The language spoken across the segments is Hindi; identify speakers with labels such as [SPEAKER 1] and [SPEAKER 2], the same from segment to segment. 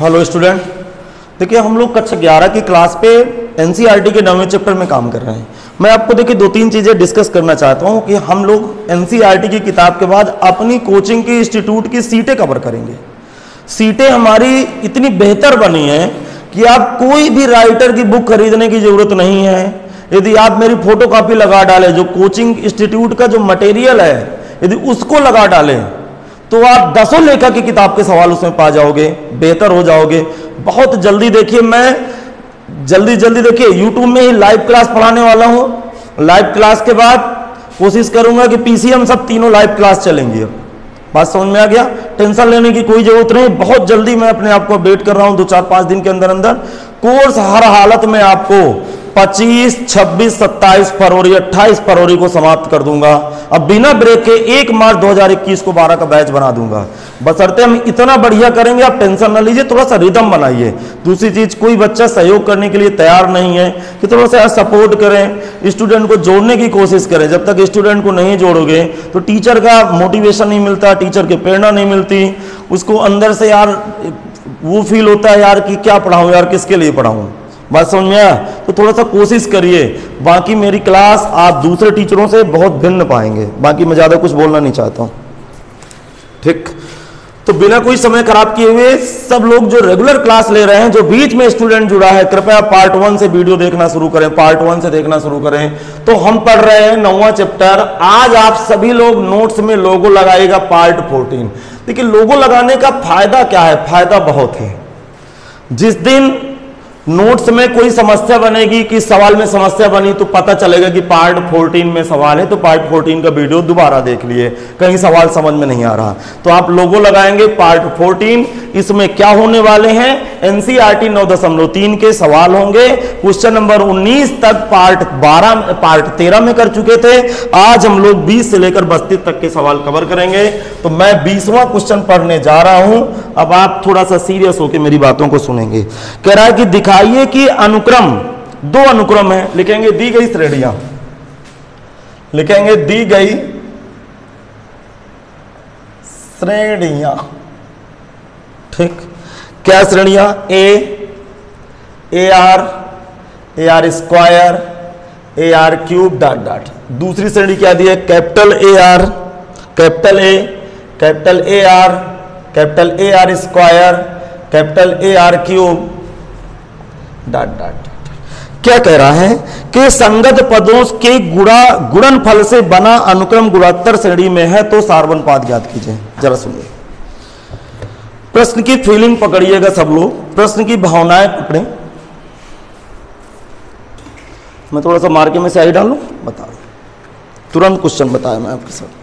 [SPEAKER 1] हेलो स्टूडेंट, देखिए हम लोग कक्षा 11 की क्लास पे एनसीईआरटी के 9वें चैप्टर में काम कर रहे हैं। मैं आपको देखिए 2-3 चीज़ें डिस्कस करना चाहता हूँ कि हम लोग एनसीईआरटी की किताब के बाद अपनी कोचिंग के इंस्टीट्यूट की सीटें कवर करेंगे। सीटें हमारी इतनी बेहतर बनी हैं कि आप कोई भी राइटर की बुक खरीदने की जरूरत नहीं है। यदि आप मेरी फोटोकॉपी लगा डालें, जो कोचिंग इंस्टीट्यूट का जो मटेरियल है यदि उसको लगा डालें तो आप 10 लेखक की किताब के सवाल उसमें पा जाओगे, बेहतर हो जाओगे। बहुत जल्दी देखिए, मैं जल्दी देखिए यूट्यूब में ही लाइव क्लास पढ़ाने वाला हूं। लाइव क्लास के बाद कोशिश करूंगा कि पीसीएम सब तीनों लाइव क्लास चलेंगी। बात समझ में आ गया? टेंशन लेने की कोई जरूरत नहीं। बहुत जल्दी मैं अपने आप को अपडेट कर रहा हूं, 2-4-5 दिन के अंदर अंदर कोर्स हर हालत में आपको 25, 26, 27 फरवरी, 28 फरवरी को समाप्त कर दूंगा। अब बिना ब्रेक के 1 मार्च 2021 को 12 का बैच बना दूंगा। बशर्ते हम इतना बढ़िया करेंगे, आप टेंशन ना लीजिए, थोड़ा सा रिदम बनाइए। दूसरी चीज, कोई बच्चा सहयोग करने के लिए तैयार नहीं है कि थोड़ा सा सपोर्ट करें, स्टूडेंट को जोड़ने की कोशिश करें। जब तक स्टूडेंट को नहीं जोड़ोगे तो टीचर का मोटिवेशन नहीं मिलता, टीचर की प्रेरणा नहीं मिलती, उसको अंदर से यार वो फील होता है यार कि क्या पढ़ाऊं यार, किसके लिए पढ़ाऊं। बात समझ में आया? तो थोड़ा सा कोशिश करिए। बाकी मेरी क्लास आप दूसरे टीचरों से बहुत भिन्न पाएंगे। बाकी मैं ज्यादा कुछ बोलना नहीं चाहता हूं, ठीक? तो बिना कोई समय खराब किए हुए सब लोग जो रेगुलर क्लास ले रहे हैं, जो बीच में स्टूडेंट जुड़ा है, कृपया पार्ट 1 से वीडियो देखना शुरू करें, पार्ट 1 से देखना शुरू करें। तो हम पढ़ रहे हैं 9वां चैप्टर। आज आप सभी लोग नोट्स में लोगो लगाइएगा, पार्ट 14। देखिए लोगो लगाने का फायदा क्या है? फायदा बहुत है। जिस दिन नोट्स में कोई समस्या बनेगी कि सवाल में समस्या बनी तो पता चलेगा कि पार्ट 14 में सवाल है, तो पार्ट 14 का वीडियो दोबारा देख लिए, कहीं सवाल समझ में नहीं आ रहा तो आप लोगो लगाएंगे पार्ट 14। इसमें क्या होने वाले हैं? एनसीईआरटी 9.3 के सवाल होंगे। क्वेश्चन नंबर 19 तक पार्ट 13 में कर चुके थे। आज हम लोग 20 से लेकर 32 तक के सवाल कवर करेंगे। तो मैं 20वां क्वेश्चन पढ़ने जा रहा हूं। अब आप थोड़ा सा सीरियस होकर मेरी बातों को सुनेंगे। कह रहा है कि दिखाइए कि अनुक्रम, 2 अनुक्रम है, लिखेंगे दी गई श्रेणियां, लिखेंगे दी गई श्रेणियां, ठीक? क्या श्रेणियां? ए R square, A R cube dot dot. दूसरी श्रेणी क्या दी है? Capital A are, capital A, capital A R square, capital A R cube dot dot. क्या कह रहा है कि संगत पदों के गुणनफल से बना अनुक्रम गुणोत्तर श्रेणी में है तो सारवनपाद ज्ञात कीजिए। जरा सुनिए, प्रश्न की फीलिंग पकड़िएगा सब लोग, प्रश्न की भावनाएं पकड़ें। मैं थोड़ा सा मार्के में स्याही डालूं, बता तुरंत क्वेश्चन बताया मैं आपके साथ।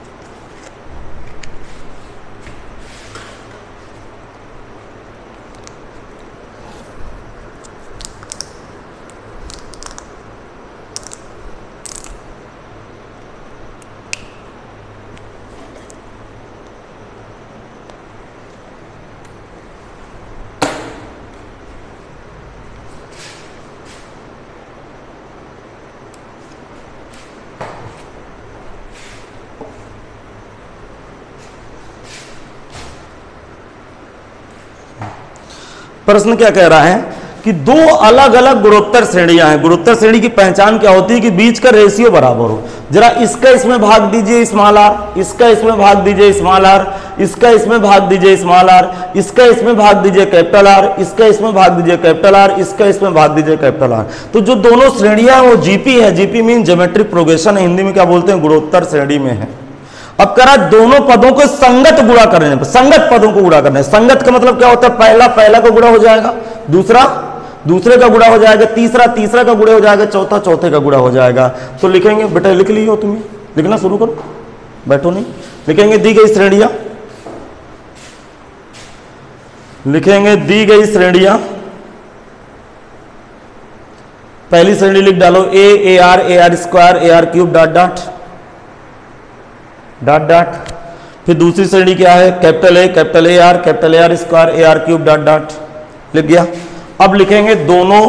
[SPEAKER 1] प्रश्न क्या कह रहा है कि 2 अलग अलग गुणोत्तर श्रेणियां हैं। गुणोत्तर श्रेणी की पहचान क्या होती है? कि बीच का रेशियो बराबर हो। जरा इसका इसमें भाग दीजिए स्मॉल आर, इसका इसमें भाग दीजिए स्मॉल आर, इसका इसमें भाग दीजिए स्मॉल आर, इसका इसमें भाग दीजिए कैपिटल आर, इसका इसमें भाग दीजिए कैपिटल आर, इसका इसमें भाग दीजिए कैपिटल आर। तो जो दोनों श्रेणियां वो जीपी है। जीपी मीन ज्योमेट्रिक प्रोग्रेशन है, हिंदी में क्या बोलते हैं? गुणोत्तर श्रेणी में है। अब करा दोनों पदों को संगत गुणा करने पर, संगत पदों को गुणा करना है। संगत का मतलब क्या होता है? पहला का गुणा हो जाएगा, दूसरा दूसरे का गुणा हो जाएगा, तीसरा का गुणा हो जाएगा, चौथे का गुणा हो जाएगा। तो लिखेंगे, बेटा लिख लियो, तुम्हें लिखना शुरू करो, बैठो नहीं। लिखेंगे दी गई श्रेणियां, लिखेंगे दी गई श्रेणियां। पहली श्रेणी लिख डालो ए R square, A R cube dot dot dot dot. फिर दूसरी श्रेणी क्या है? Capital A R square, A R cube dot dot. लिख गया। अब लिखेंगे दोनों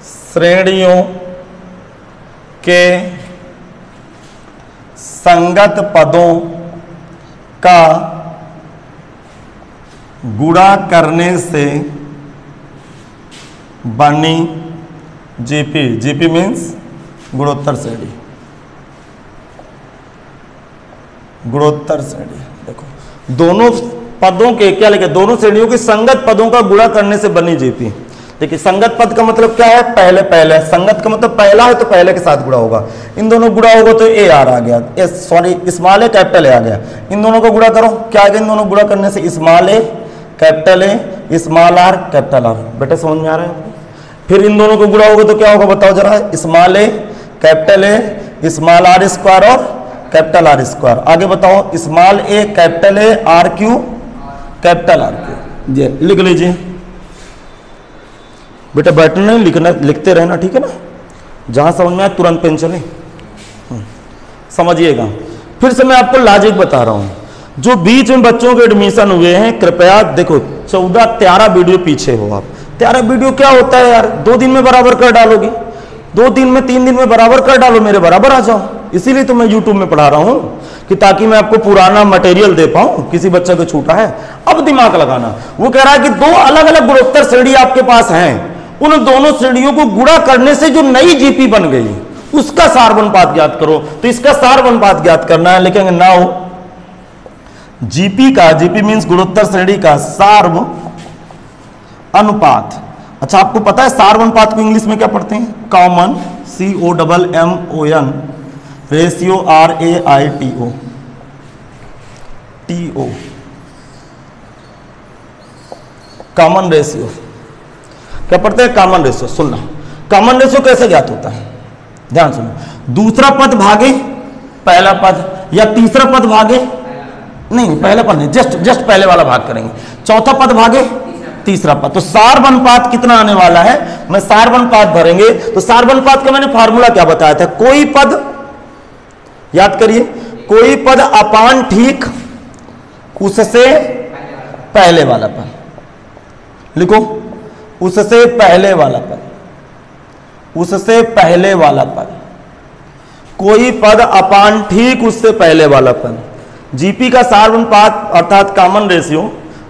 [SPEAKER 1] श्रेणियों के संगत पदों का गुणा करने से बनी जीपी। जीपी मीन्स गुणोत्तर श्रेणी। गुणोत्तर श्रेणी देखो दोनों पदों के क्या लिखे, दोनों श्रेणियों के संगत पदों का गुणा करने से बनी जीपी। देखिए संगत पद का मतलब क्या है, पहले पहले। संगत का मतलब पहला है तो पहले के साथ गुणा होगा। इन दोनों गुणा होगा तो ए आर आ गया, sorry small A capital A आ गया। इन दोनों को गुणा करो, क्या आ गया इन दोनों गुणा करने से, small A capital A small are capital R. बेटा समझ में आ रहा है? फिर इन दोनों को गुणा होगा तो क्या होगा बताओ जरा, small A capital A small R square और कैपिटल आर स्क्वायर। आगे बताओ small A capital A R Q capital R Q. जी लिख लीजिए बेटा, बैठना नहीं लिखना, लिखते रहना ठीक है ना। जहां समझ में आए तुरंत पेन चले समझिएगा। फिर से मैं आपको लॉजिक बता रहा हूं, जो बीच में बच्चों के एडमिशन हुए हैं कृपया देखो 14-13 वीडियो पीछे हो आप। 13 वीडियो क्या होता है यार, 2 दिन में बराबर कर डालोगे, 2 दिन में 3 दिन में बराबर कर डालो, मेरे बराबर आ जाओ। इसीलिए तो मैं YouTube में पढ़ा रहा हूं कि ताकि मैं आपको पुराना मटेरियल दे पाऊं, किसी बच्चे को छूटा है। अब दिमाग लगाना, वो कह रहा है कि 2 अलग अलग गुणोत्तर श्रेणी आपके पास हैं, उन दोनों श्रेणियों को गुणा करने से जो नई जीपी बन गई उसका सार्वनुपात ज्ञात करो। तो इसका सार्वनुपात ज्ञात करना है, लिखेंगे नाउ जीपी का, जीपी मींस गुणोत्तर श्रेणी का सार्व अनुपात। अच्छा आपको पता है सार्वनुपात को इंग्लिश में क्या पढ़ते हैं, common COMMON ratio RAITO TO common ratio क्या पढ़ते हैं, कॉमन रेशियो। सुनना कॉमन रेशियो कैसे ज्ञात होता है, ध्यान सुनो। दूसरा पद भागे पहला पद, या तीसरा पद भागे, नहीं पहला पद नहीं, जस्ट पहले वाला भाग करेंगे। चौथा पद भागे तीसरा पद, तो सार्वनुपात कितना आने वाला है, मैं सार्वनुपात भरेंगे। तो सार्वनुपात का मैंने फार्मूला क्या बताया था, कोई पद, याद करिए, कोई पद अपान ठीक उससे पहले वाला पद, लिखो उससे पहले वाला पद, उससे पहले वाला पद, कोई पद अपान ठीक उससे पहले वाला पद। जीपी का सार्वनुपात अर्थात कॉमन रेशियो,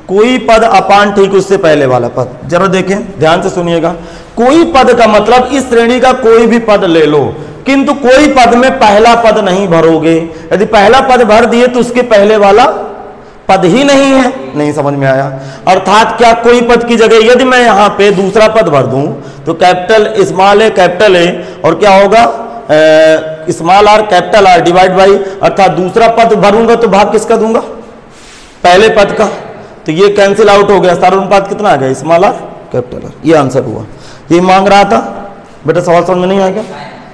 [SPEAKER 1] कोई पद अपान ठीक उससे पहले वाला पद। जरा देखें ध्यान से सुनिएगा, कोई पद का मतलब इस श्रेणी का कोई भी पद ले लो, किंतु कोई पद में पहला पद नहीं भरोगे। यदि पहला पद भर दिए तो उसके पहले वाला पद ही नहीं है। नहीं समझ में आया, अर्थात क्या कोई पद की जगह यदि मैं यहां पे दूसरा पद भर दूं तो कैपिटल स्मॉल ए कैपिटल ए और क्या होगा small are capital R divide by, अर्थात दूसरा पद भरूंगा तो भाग किसका दूंगा, पहले पद का। तो ये कैंसिल आउट हो गया, सार्वनुपात कितना आ गया, स्मॉल आर कैपिटल आर। ये आंसर हुआ, ये मांग रहा था बेटा। सवाल समझ में नहीं आ गया,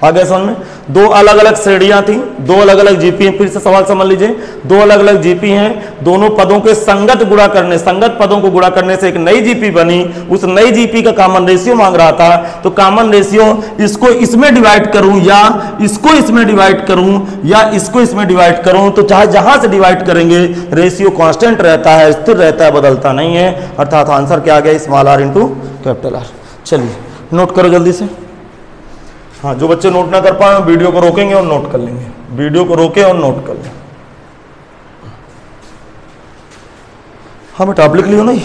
[SPEAKER 1] आ गया समझ में। 2 अलग अलग श्रेणियां थी, 2 अलग अलग जीपी हैं। फिर से सवाल समझ लीजिए, 2 अलग अलग जीपी हैं, दोनों पदों के संगत गुणा करने, संगत पदों को गुणा करने से एक नई जीपी बनी। उस नई जीपी का कॉमन रेशियो मांग रहा था। तो कॉमन रेशियो इसको इसमें डिवाइड करूं या इसको इसमें डिवाइड करूं या इसको इसमें डिवाइड करूं, तो चाहे जहां से डिवाइड करेंगे रेशियो कांस्टेंट रहता है, स्थिर रहता है, बदलता नहीं है। अर्थात आंसर क्या आ गया, small R into capital R. चलिए नोट करो जल्दी से। हाँ जो बच्चे नोट ना कर पाए वीडियो को रोकेंगे और नोट कर लेंगे, वीडियो को रोके और नोट कर लें। हाँ बेटा आप लिख लियो नहीं।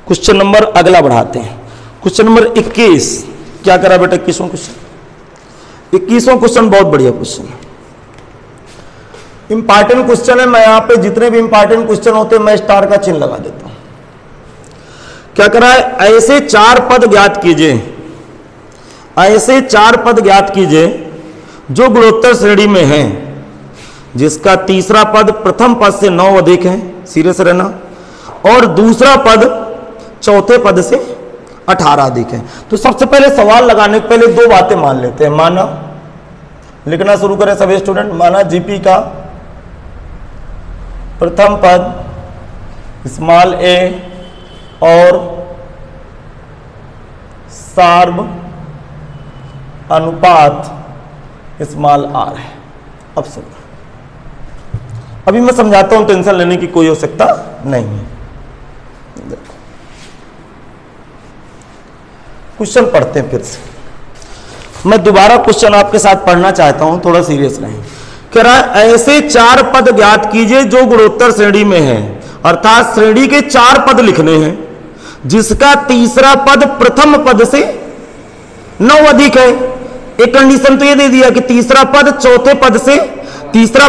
[SPEAKER 1] क्वेश्चन नंबर अगला बढ़ाते हैं, क्वेश्चन नंबर 21। क्या करा बेटा 21वां क्वेश्चन, 21वां क्वेश्चन बहुत बढ़िया क्वेश्चन है, इंपॉर्टेंट क्वेश्चन है। मैं यहाँ पे जितने भी इंपॉर्टेंट क्वेश्चन होते हैं मैं स्टार का चिन्ह लगा देता हूं। क्या करा है, ऐसे 4 पद ज्ञात कीजिए, ऐसे 4 पद ज्ञात कीजिए जो गुणोत्तर श्रेणी में हैं, जिसका तीसरा पद प्रथम पद से 9 अधिक है, सीरियस रहना, और दूसरा पद चौथे पद से 18 अधिक है। तो सबसे पहले सवाल लगाने के पहले 2 बातें मान लेते हैं। माना, लिखना शुरू करें सभी स्टूडेंट। माना जीपी का प्रथम पद स्मॉल ए और सार्व अनुपात स्मॉल आर है। अब सुनो, अभी मैं समझाता हूं, टेंशन लेने की कोई आवश्यकता नहीं है। देखो क्वेश्चन पढ़ते हैं फिर से। मैं दोबारा क्वेश्चन आपके साथ पढ़ना चाहता हूं, थोड़ा सीरियस रहें। कह रहा है ऐसे 4 पद ज्ञात कीजिए जो गुणोत्तर श्रेणी में है अर्थात श्रेणी के 4 पद लिखने हैं जिसका तीसरा पद प्रथम पद से 9 अधिक है। एक कंडीशन तो ये दे दिया कि तीसरा पद तीसरा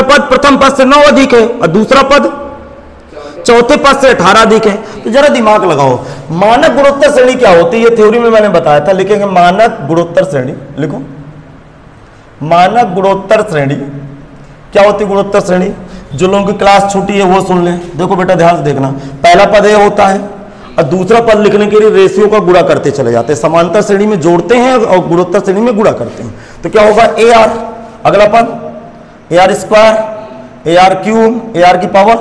[SPEAKER 1] पद प्रथम पद से 9 अधिक है और दूसरा पद चौथे पद से 18 अधिक है। तो जरा दिमाग लगाओ, मानक गुणोत्तर श्रेणी क्या होती है? ये थ्योरी में मैंने बताया था, लिखेंगे मानक गुणोत्तर श्रेणी। लिखो मानक गुणोत्तर श्रेणी क्या होती है? गुणोत्तर श्रेणी, जो लोगों की क्लास छूटी है वो सुन लें। देखो बेटा ध्यान से देखना, पहला पद ये होता है और दूसरा पद लिखने के लिए रेशियो का गुणा करते चले जाते हैं। समांतर श्रेणी में जोड़ते हैं और गुणोत्तर श्रेणी में गुणा करते हैं। तो क्या होगा? ए आर, अगला पद ए R square, A R cube, A R की पावर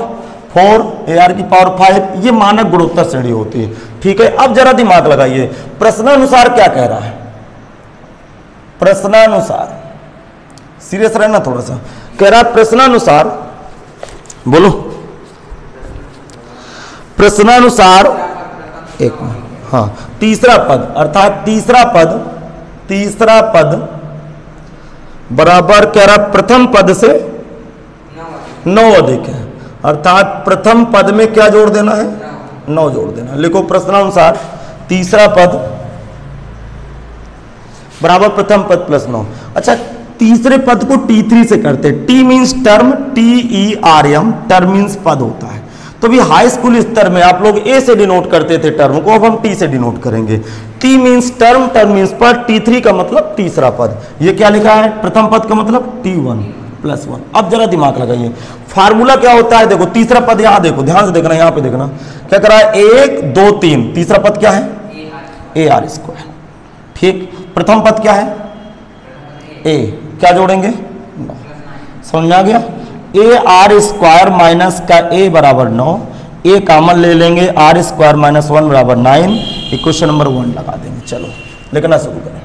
[SPEAKER 1] 4, ए आर की पावर 5। ये मानक गुणोत्तर श्रेणी होती है। ठीक है, अब जरा दिमाग लगाइए, प्रश्नानुसार क्या कह रहा है? प्रश्नानुसार, सीरियस रहना थोड़ा सा, कह रहा है प्रश्नानुसार, बोलो प्रश्नानुसार एक, हाँ तीसरा पद, अर्थात तीसरा पद बराबर कह रहा प्रथम पद से 9 अधिक है। अर्थात प्रथम पद में क्या जोड़ देना है? 9 जोड़ देना। लिखो प्रश्नानुसार तीसरा पद बराबर प्रथम पद प्लस 9। अच्छा, तीसरे पद को T3 से करते, T means term, TERM, term means पद होता है। तो भी हाई स्कूल स्तर में आप लोग A से डिनोट करते थे टर्म को, अब हम T से डिनोट करेंगे। T means term, term means पद, T3 का मतलब तीसरा पद। ये क्या लिखा है? प्रथम पद का मतलब T1 प्लस 1। अब जरा दिमाग लगाइए, फार्मूला क्या होता है? देखो तीसरा पद यहां देखो, ध्यान से देखना, यहां पे देखना क्या करा है? 1 2 3, तीसरा पद क्या है? AR square. ठीक, प्रथम पद क्या है? A, क्या जोड़ेंगे? 9। समझ में आ गया? AR स्क्वायर माइनस का A बराबर 9, A कॉमन ले लेंगे, R स्क्वायर माइनस 1 बराबर 9। इक्वेशन नंबर 1 लगा देंगे। चलो लिखना शुरू करें।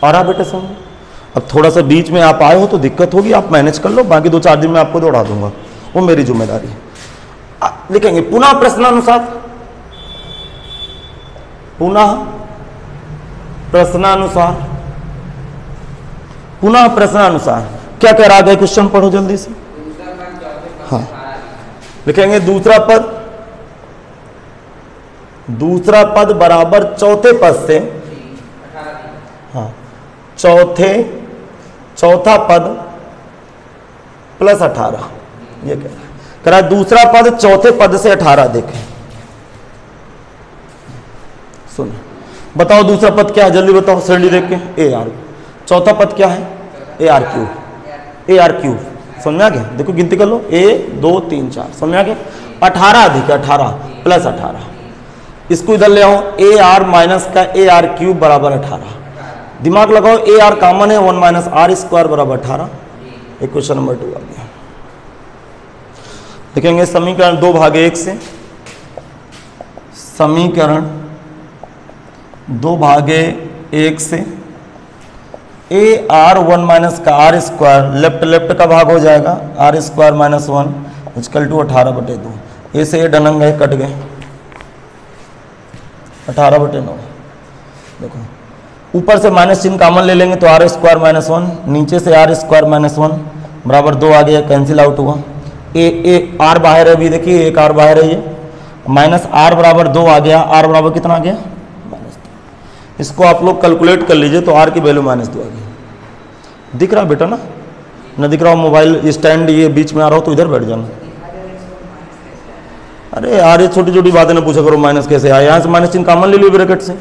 [SPEAKER 1] आ रहा बेटा समझ? अब थोड़ा सा बीच में आप आए हो तो दिक्कत होगी, आप मैनेज कर लो, बाकी 2-4 दिन में आपको दौड़ा दूंगा, वो मेरी जिम्मेदारी है। लिखेंगे पुनः प्रश्नानुसार, पुनः प्रश्नानुसार, पुनः प्रश्नानुसार क्या कह रहा है? क्वेश्चन पढ़ो जल्दी से। हाँ, लिखेंगे दूसरा पद बराबर चौथे पद से, हाँ चौथा पद प्लस 18। ये कह रहा है दूसरा पद चौथे पद से 18 देखें। सुनो, बताओ दूसरा पद क्या है? जल्दी बताओ, श्रेणी देख के। AR, चौथा पद क्या है? AR cube. समझ में आ गया? देखो गिनती कर लो, 1 2 3 4, समझ में आ गया? 18 अधिक 18 प्लस 18, इसको इधर ले आओ, AR माइनस का AR क्यूब बराबर 18। दिमाग लगाओ, AR कॉमन है, 1 माइनस R स्क्वायर बराबर 18। इक्वेशन नंबर 2 आ गया। लिखेंगे समीकरण 2/1 से, समीकरण 2/1 से AR 1 माइनस का R स्क्वायर, लेफ्ट का भाग हो जाएगा, R square minus 1 equal to 18/2। A से डनंग है, कट गए, 18/9। देखो ऊपर से माइनस चिन्ह कॉमन ले लेंगे तो R स्क्वायर माइनस 1, नीचे से R स्क्वायर माइनस 1 बराबर 2 आ गया, कैंसिल आउट हुआ। R बाहर है, अभी देखिए एक R बाहर है, ये माइनस R बराबर 2 आ गया। R बराबर कितना आ गया? -2। इसको आप लोग कैलकुलेट कर लीजिए तो R की वैल्यू -2 आ गई। दिख रहा बेटा ना? न दिख रहा हो मोबाइल स्टैंड ये बीच में आ रहा हो तो इधर बैठ जाना। अरे यार ये छोटी छोटी बातें ना पूछा करो, माइनस कैसे आया? यहाँ से माइनस चिन्ह कॉमन ले लियो ब्रैकेट से।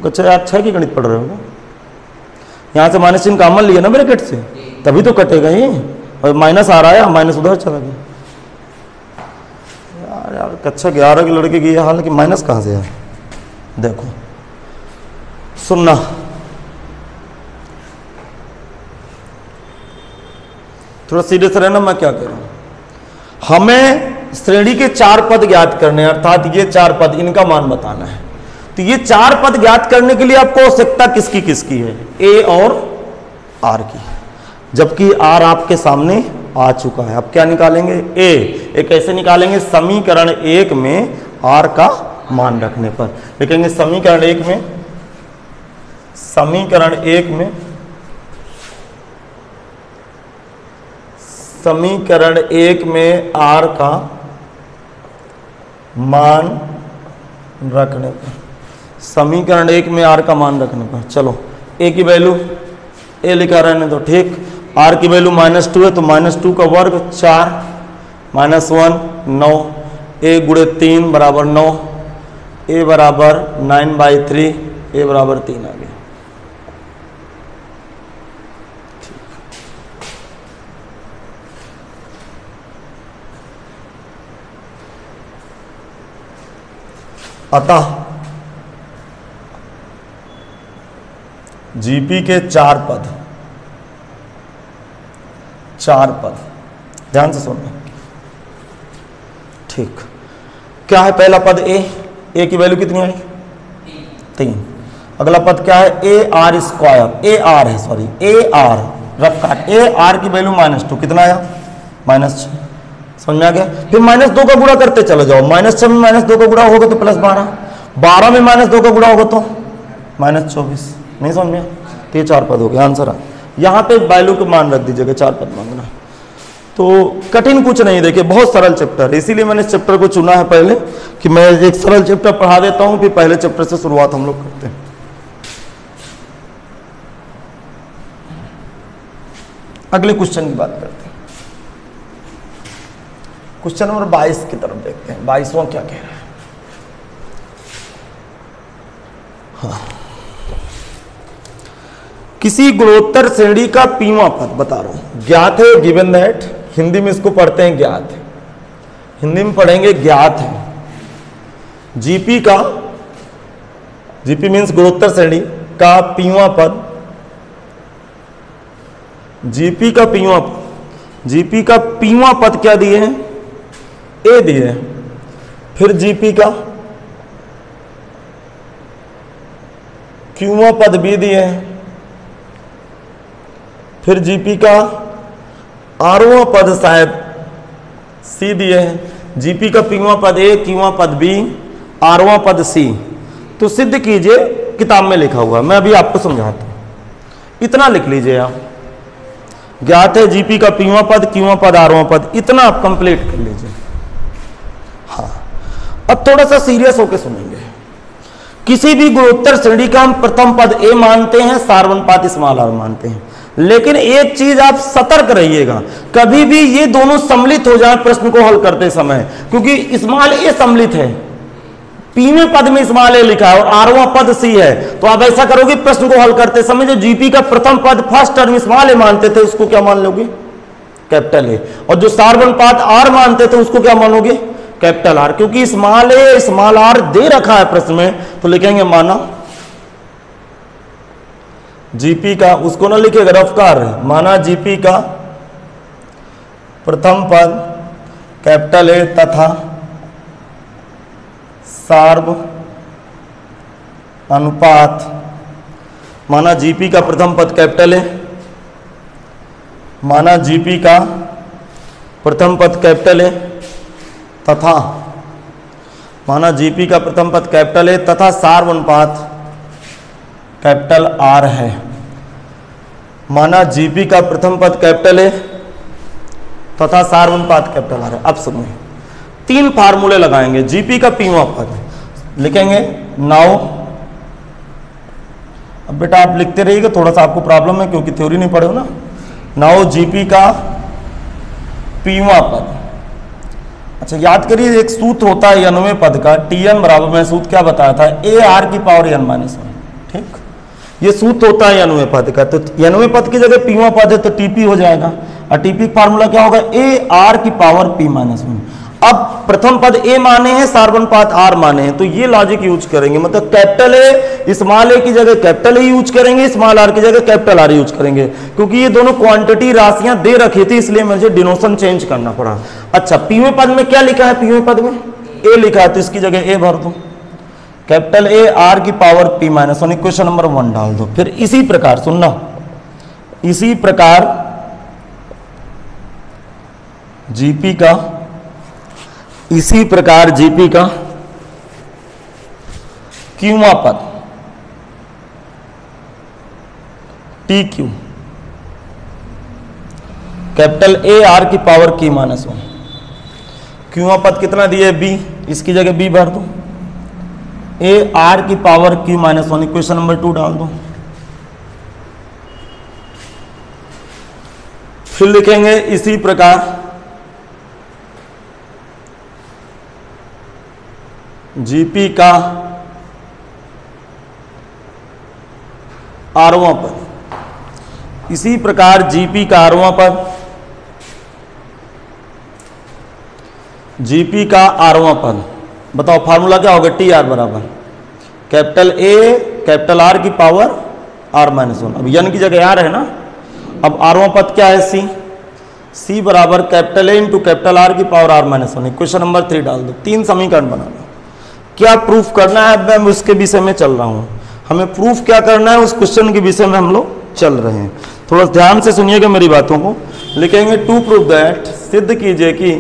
[SPEAKER 1] अच्छा यार 6 की गणित पढ़ रहे हो? यहाँ से माइनस चिन्ह कॉमन लिया ना ब्रैकेट से, तभी तो कटेगा ये। और माइनस आ रहा है, माइनस उधर चला गया। यार कक्षा 11 के लड़के की ये हाल है कि माइनस कहाँ से है? देखो सुनना, थोड़ा सीरियस रहना, मैं क्या कह रहा हूं। हमें श्रेणी के 4 पद ज्ञात करने हैं, अर्थात ये 4 पद, इनका मान बताना है। तो ये 4 पद ज्ञात करने के लिए आपको आवश्यकता किसकी है? A और R की, जबकि R आपके सामने आ चुका है। अब क्या निकालेंगे? A कैसे निकालेंगे? समीकरण 1 में R का मान रखने पर। लिखेंगे समीकरण 1 में समीकरण 1 में r का मान रखने पर, समीकरण 1 में r का मान रखने पर, चलो a की वैल्यू a लिखा रहने दो, ठीक। r की वैल्यू -2 है तो -2 का वर्ग 4, -1 9, a गुणे 3 बराबर 9, a बराबर 9/3, a बराबर 3 आ गया। अतः जीपी के 4 पद, ध्यान से सुनना, ठीक। क्या है पहला पद a की वैल्यू कितनी आई 3। अगला पद क्या है AR स्क्वायर, AR है सॉरी AR रफ काट, AR की वैल्यू -2, कितना आया -6, समझ में आ गया। फिर -2 का गुणा करते चले जाओ, -6 में -2 का गुणा होगा तो +12, 12 में -2 का गुणा होगा तो -24, नहीं समझ में, तो ये 4 पद हो गया आंसर। यहाँ पे वैल्यू को मान रख दीजिएगा, 4 पद मांगना, तो कठिन कुछ नहीं, देखिए बहुत सरल चैप्टर है, इसीलिए मैंने इस चैप्टर को चुना है पहले कि मैं एक सरल चैप्टर पढ़ा देता हूँ, फिर पहले चैप्टर से शुरुआत हम लोग करते हैं। अगले क्वेश्चन की बात करते हैं, क्वेश्चन नंबर 22 की तरफ देखते हैं, 22वां क्या कह रहा है। हाँ। किसी गुणोत्तर श्रेणी का पीवां पद बता रहा हूं, ज्ञात है, गिवन दैट, हिंदी में इसको पढ़ते हैं ज्ञात है, हिंदी में पढ़ेंगे ज्ञात है। जीपी का, जीपी मीन्स गुणोत्तर श्रेणी का पीवां पद, जीपी का पीवां पद, जीपी का पीवां पद क्या दिए हैं ए दिए हैं, फिर जीपी का क्यूवां पद बी दिए हैं, फिर जीपी का आरवां पद शायद सी दिए हैं, जीपी का पीवां पद ए, क्यूवां पद बी, आरवां पद सी। तो सिद्ध कीजिए, किताब में लिखा हुआ है, मैं अभी आपको समझाता हूं, इतना लिख लीजिए आप, ज्ञात है जीपी का पीवां पद, क्यूवां पद, आरवां पद, इतना आप कंप्लीट कर लीजिए। हाँ, अब थोड़ा सा सीरियस होकर सुनेंगे। किसी भी गुणोत्तर श्रेणी का हम प्रथम पद ए मानते हैं, सार्वनुपात स्मॉल आर मानते हैं, लेकिन एक चीज आप सतर्क रहिएगा, कभी भी ये दोनों सम्मिलित हो जाए प्रश्न को हल करते समय, क्योंकि स्मॉल ए सम्मिलित है, पीवें पद में स्मॉल ए लिखा है और आरवां पद सी है, तो आप ऐसा करोगे प्रश्न को हल करते समय जो जीपी का प्रथम पद फर्स्ट टर्म स्मॉल ए मानते थे उसको क्या मान लोगे कैपिटल ए, और जो सार्वनुपात आर मानते थे उसको क्या मानोगे कैपिटल आर, क्योंकि स्मॉल ए स्मॉल आर दे रखा है प्रश्न में, तो लिखेंगे माना जीपी का, उसको ना लिखेगा रफ्तार, माना जीपी का प्रथम पद कैपिटल ए तथा सार्व अनुपात, माना जीपी का प्रथम पद कैपिटल ए, माना जीपी का प्रथम पद कैपिटल ए तथा, माना जीपी का प्रथम पद कैपिटल ए तथा सार्व अनुपात कैपिटल आर है, माना जीपी का प्रथम पद कैपिटल ए तथा सार्व अनुपात कैपिटल आर है। अब सुनिए, 3 फार्मूले लगाएंगे। जीपी का पीवां पद लिखेंगे नाउ, अब बेटा आप लिखते रहिएगा, थोड़ा सा आपको प्रॉब्लम है क्योंकि थ्योरी नहीं पढ़े हो ना। नाउ जीपी का पीवां पद, अच्छा याद करिए एक सूत्र होता है n वें पद का, Tn बराबर, मैं सूत्र क्या बताया था, AR की पावर n-1, ठीक, ये सूत्र होता है n वें पद का, तो n वें पद की जगह पीवां पद है तो TP हो जाएगा, और TP का फार्मूला क्या होगा AR की पावर P-1। अब प्रथम पद ए माने हैं, सार्वनुपात आर माने हैं, तो ये लॉजिक यूज करेंगे, मतलब कैपिटल ए स्मॉल ए की जगह कैपिटल ए यूज करेंगे, स्मॉल आर की जगह कैपिटल आर यूज करेंगे, क्योंकि ये दोनों क्वांटिटी राशियां दे रखी थी, इसलिए मुझे डिनोशन चेंज करना पड़ा। अच्छा, पीवें पद में क्या लिखा है, पीवें पद में ए लिखा है तो इसकी जगह ए भर दो, कैपिटल ए आर की पावर P-1, इक्वेशन नंबर 1 डाल दो। फिर इसी प्रकार सुनना, इसी प्रकार जीपी का, इसी प्रकार जीपी का क्यूवां पद T Q capital A R की पावर की माइनस 1। क्यों पद कितना दिए बी, इसकी जगह बी भर दो, ए आर की power Q minus 1 equation number 2 डाल दो। फिर लिखेंगे इसी प्रकार जीपी का आरवां पद, इसी प्रकार जीपी का आरवां पद, जीपी का आरवां पद। बताओ फार्मूला क्या होगा, टी आर बराबर कैपिटल ए कैपिटल आर की पावर आर माइनस 1। अब यन की जगह आर है ना, अब आरवां पद क्या है सी, सी बराबर capital A into capital R की power R minus 1 equation number 3 डाल दो। 3 समीकरण बना लो। क्या प्रूफ करना है, मैं उसके विषय में चल रहा हूं। हमें प्रूफ क्या करना है, उस क्वेश्चन के विषय में हम लोग चल रहे हैं। थोड़ा ध्यान से सुनिएगा मेरी बातों को। लिखेंगे टू प्रूफ दैट, सिद्ध कीजिए कि,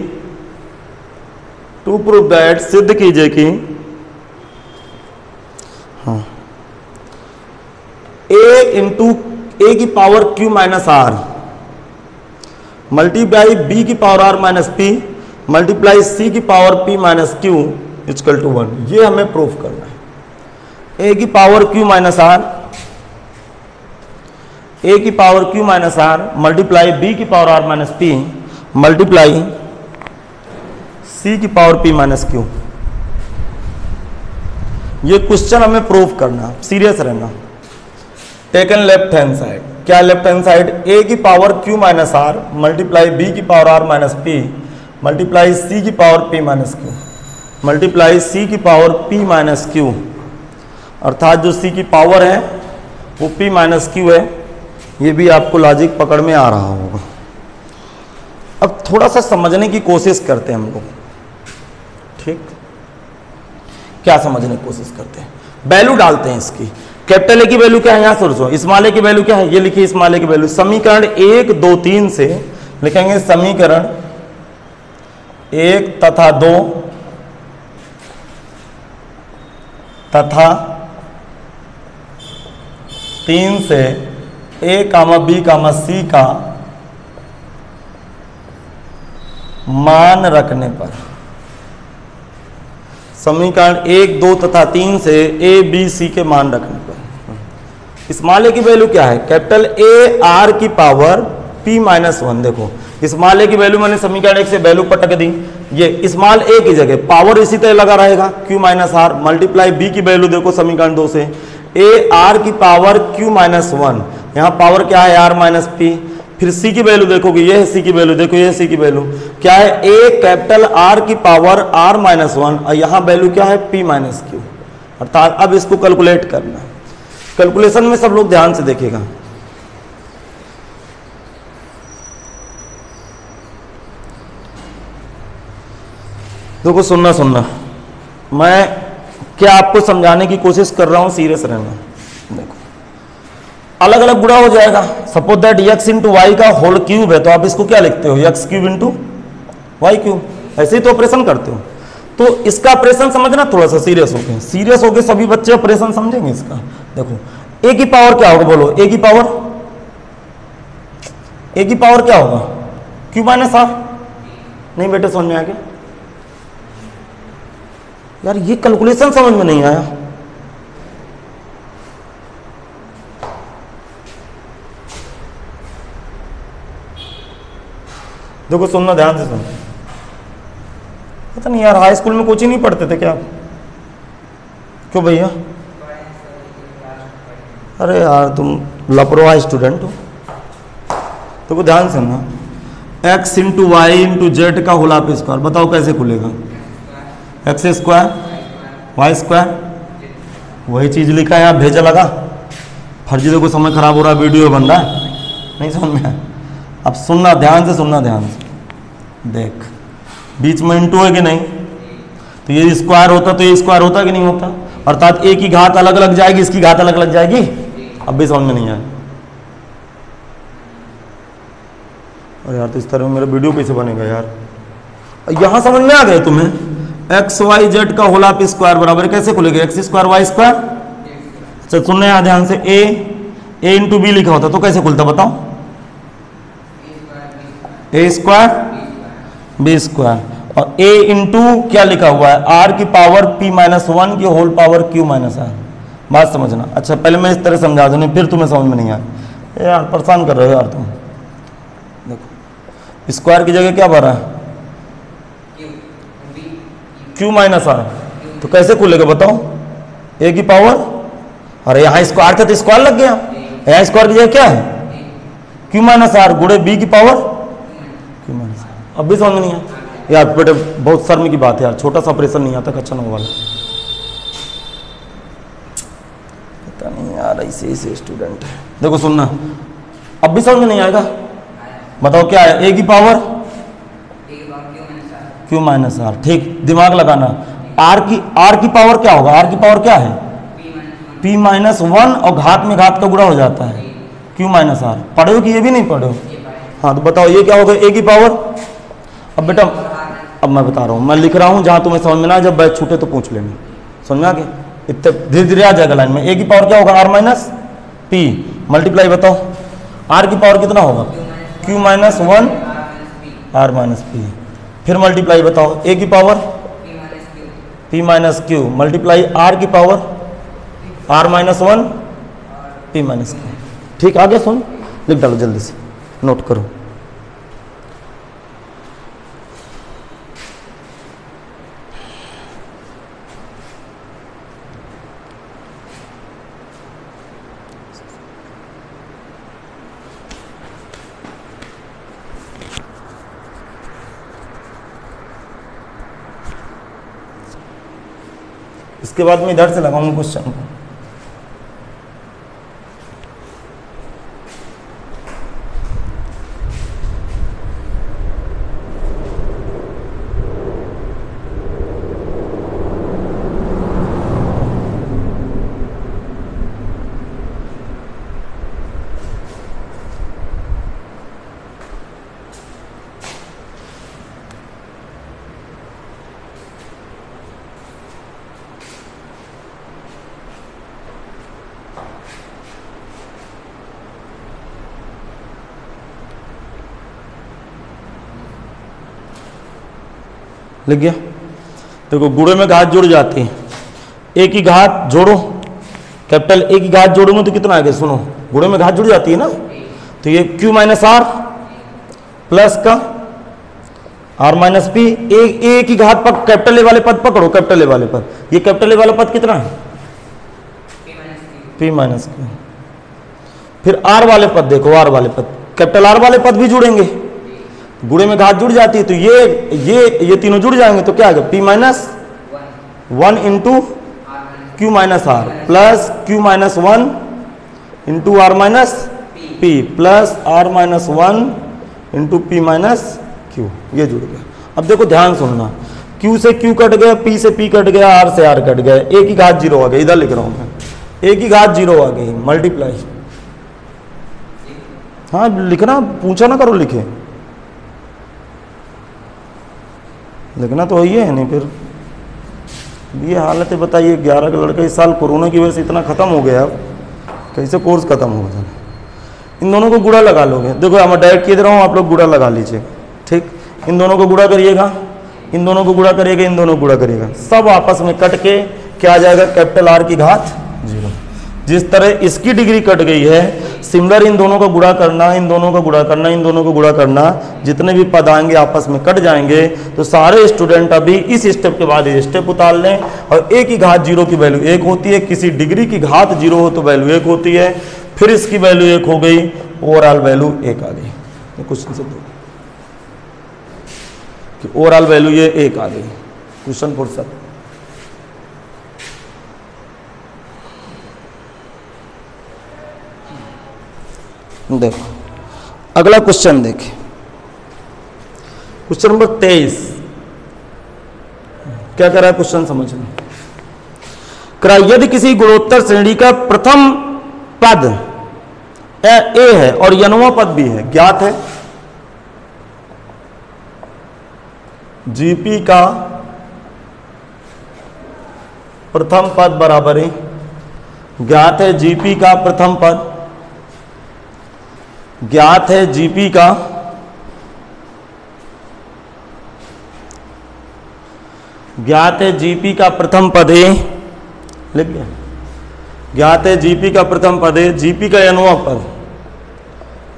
[SPEAKER 1] टू प्रूफ दैट सिद्ध कीजिए कि हाँ ए इंटू ए की power Q minus R multiply B की power R minus P multiply C की power P minus Q equal to 1। ये हमें प्रूफ करना है। ए की power Q minus R, A की power Q minus R multiply B की power R minus P multiply C की पावर पी माइनस क्यू। ये क्वेश्चन हमें प्रूफ करना, सीरियस रहना। टेकन लेफ्ट हैंड साइड, क्या लेफ्ट हैंड साइड, ए की power Q minus R multiply B की power R minus P multiply C की power P minus Q multiply C की पावर पी माइनस क्यू, अर्थात जो सी की पावर है वो पी माइनस क्यू है। ये भी आपको लॉजिक पकड़ में आ रहा होगा। अब थोड़ा सा समझने की कोशिश करते हैं हम लोग, ठीक, क्या समझने की कोशिश करते हैं, वैल्यू डालते हैं इसकी। कैपिटल ए की वैल्यू क्या है, यहां सोचो, स्मॉल ए की वैल्यू क्या है, ये लिखिए स्मॉल ए की वैल्यू। समीकरण 1 2 3 से लिखेंगे समीकरण 1 तथा 2 तथा 3 से ए कामा बी कामा सी का मान रखने पर, समीकरण 1 2 तथा 3 से ए बी सी के मान रखने पर स्मॉल ए की वैल्यू क्या है, कैपिटल ए आर की पावर पी माइनस 1। देखो स्मॉल ए की वैल्यू मैंने समीकरण 1 से वैल्यू पटक दी, ये स्मॉल ए की जगह पावर इसी तरह लगा रहेगा Q minus R multiply B की वैल्यू देखो समीकरण 2 से ए आर की पावर क्यू माइनस 1, यहाँ पावर क्या है आर माइनस पी। फिर सी की वैल्यू देखोगे, ये है सी की वैल्यू, देखो ये है सी की वैल्यू क्या है, ए कैपिटल आर की पावर आर माइनस 1 और यहाँ वैल्यू क्या है पी माइनस क्यू। अर्थात अब इसको कैलकुलेट करना है। कैलकुलेशन में सब लोग ध्यान से देखिएगा। देखो सुनना, मैं क्या आपको समझाने की कोशिश कर रहा हूं, सीरियस रहना। देखो अलग अलग बुरा हो जाएगा। Suppose that X into Y का होल क्यूब है, तो आप इसको क्या लिखते हो, X cube into Y cube, ऐसे ही तो ऑपरेशन करते हो। तो इसका ऑपरेशन समझना, थोड़ा सा सीरियस होके सभी बच्चे ऑपरेशन समझेंगे इसका। देखो ए की पावर क्या होगा, बोलो ए की पावर क्या होगा, क्यू माइनस आर। नहीं बेटे समझ में आ गया यार, ये कैलकुलेशन समझ में नहीं आया। देखो सुनना ध्यान से सुनो। पता नहीं यार, हाई स्कूल में कोचिंग नहीं पढ़ते थे क्या, क्यों भैया? अरे यार तुम लापरवाह स्टूडेंट हो। देखो ध्यान से सुनना, X into Y into Z का होल ऑफ स्क्वायर, बताओ कैसे खुलेगा, एक्स स्क्वायर वाई स्क्वायर, वही चीज लिखा है, यहाँ भेजा लगा फर्जी। देखो समय खराब हो रहा है, वीडियो बन रहा है, नहीं समझ में आया। अब सुनना ध्यान से, देख बीच में इंटू है कि नहीं, तो ये स्क्वायर होता तो ये स्क्वायर होता कि नहीं होता, अर्थात ए की घात अलग अलग जाएगी, इसकी घात अलग अलग जाएगी। अब भी समझ में नहीं आया। अरे यार तो इस तरह में मेरा वीडियो कैसे बनेगा यार। यहां समझ में आ गए तुम्हें, एक्स वाई जेड का होल ऑफ स्क्वायर बराबर कैसे खुलेगा, एक्स स्क्वायर वाई स्क्वायर। अच्छा सुनने यहाँ ध्यान से, ए इंटू बी लिखा होता तो कैसे खुलता बताओ, ए स्क्वायर बी स्क्वायर और ए इंटू क्या लिखा हुआ है आर की पावर पी माइनस वन की whole power Q minus R. बात समझना। अच्छा पहले मैं इस तरह समझा दूँ, नहीं फिर तुम्हें समझ में नहीं आया यार, परेशान कर रहे हो यार तुम। देखो स्क्वायर की जगह क्या भरा है क्यू माइनस आर, तो कैसे खुलेगा बताओ, ए की पावर, अरे यहाँ स्क्वायर था तो स्क्वायर लग गया, यहाँ स्क्वायर की जगह क्या है क्यू माइनस आर गुणे बी की पावर क्यू माइनस आर। अब भी समझ नहीं आया यार बेटे, बहुत शर्म की बात है यार, छोटा सा ऑपरेशन नहीं आता कच्चा वाला, पता नहीं यार ऐसे स्टूडेंट है। देखो सुनना, अब भी समझ में नहीं आएगा, बताओ क्या है ए की पावर क्यू माइनस आर, ठीक दिमाग लगाना। आर की पावर क्या होगा, आर की पावर क्या है पी माइनस वन और घात में घात का गुणा हो जाता है क्यू माइनस आर। पढ़े हो कि ये भी नहीं पढ़े हो? हाँ तो बताओ ये क्या होगा ए की पावर। अब बेटा अब मैं बता रहा हूँ, मैं लिख रहा हूँ जहाँ तुम्हें समझ में ना, जब बैच छूटे तो पूछ लेना, समझ में आ गया, इतने धीरे धीरे आ जाएगा लाइन में। ए की पावर क्या होगा आर माइनस पी मल्टीप्लाई, बताओ आर की पावर कितना होगा Q minus one R minus P, फिर मल्टीप्लाई बताओ ए की power P minus Q multiply R की power R minus one P minus Q. ठीक आ गया, सुन लिख डालो जल्दी से, नोट करो। इसके बाद मैं इधर से लगाऊंगा क्वेश्चन को। लिख गया। देखो गुणे में घात जुड़ जाती है, ए की घात जोड़ो, कैपिटल ए की घात जोड़ूंगा तो कितना आएगा, सुनो गुणे में घात जुड़ जाती है ना, तो ये क्यू माइनस आर प्लस का आर माइनस पी, ए की घात पर कैपिटल ए वाले पद पकड़ो, कैपिटल ए वाले पद, ये कैपिटल ए वाला पद कितना है पी माइनस क्यू। फिर आर वाले पद देखो, आर वाले पद कैपिटल आर वाले पद भी जुड़ेंगे, गुणे में घात जुड़ जाती है तो ये तीनों जुड़ जाएंगे, तो क्या आएगा P minus one into Q minus R plus Q minus one into R minus P plus R minus one into P minus Q, ये जुड़ गया। अब देखो ध्यान सुनना, क्यू से क्यू कट गया, पी से पी कट गया, आर से आर कट गया, ए की घात जीरो आ गई, इधर लिख रहा हूं मैं, ए की घात जीरो आ गई मल्टीप्लाई, हाँ लिखना, पूछा ना करो, लिखे लिखना तो वही है, नहीं फिर ये हालत है बताइए। 11 का लड़का इस साल कोरोना की वजह से इतना खत्म हो गया, अब कैसे कोर्स खत्म होगा। इन दोनों को गुणा लगा लोगे, देखो मैं डायरेक्ट कह दे रहा हूँ, आप लोग गुणा लगा लीजिए, ठीक। इन दोनों को गुणा करिएगा, इन दोनों को गुणा करिएगा, इन दोनों को गुणा करिएगा, सब आपस में कट के क्या आ जाएगा कैपिटल आर की घात जीरो। जिस तरह इसकी डिग्री कट गई है, सिमिलर इन दोनों को गुणा करना, इन दोनों को गुणा करना, इन दोनों को गुणा करना, जितने भी पद आएंगे आपस में कट जाएंगे। तो सारे स्टूडेंट अभी इस स्टेप के बाद ये स्टेप उतार लें, और ए की घात जीरो की वैल्यू एक होती है, किसी डिग्री की घात जीरो हो तो वैल्यू एक होती है, फिर इसकी वैल्यू एक हो गई, ओवरऑल वैल्यू एक आ गई। तो क्वेश्चन से देखो कि ओवरऑल वैल्यू ये एक आ गई, क्वेश्चन फुर्सत। देखो अगला क्वेश्चन देखें, क्वेश्चन नंबर 23 क्या कह रहा है क्वेश्चन समझ में। यदि किसी गुणोत्तर श्रेणी का प्रथम पद ए है और यनवा पद भी है, ज्ञात है जीपी का प्रथम पद बराबर है, ज्ञात है जीपी का प्रथम पद, ज्ञात है जीपी का ज्ञात है जीपी का प्रथम पद ए, लिख लिया। ज्ञात है जीपी का प्रथम पद ए, जीपी का nवां पद,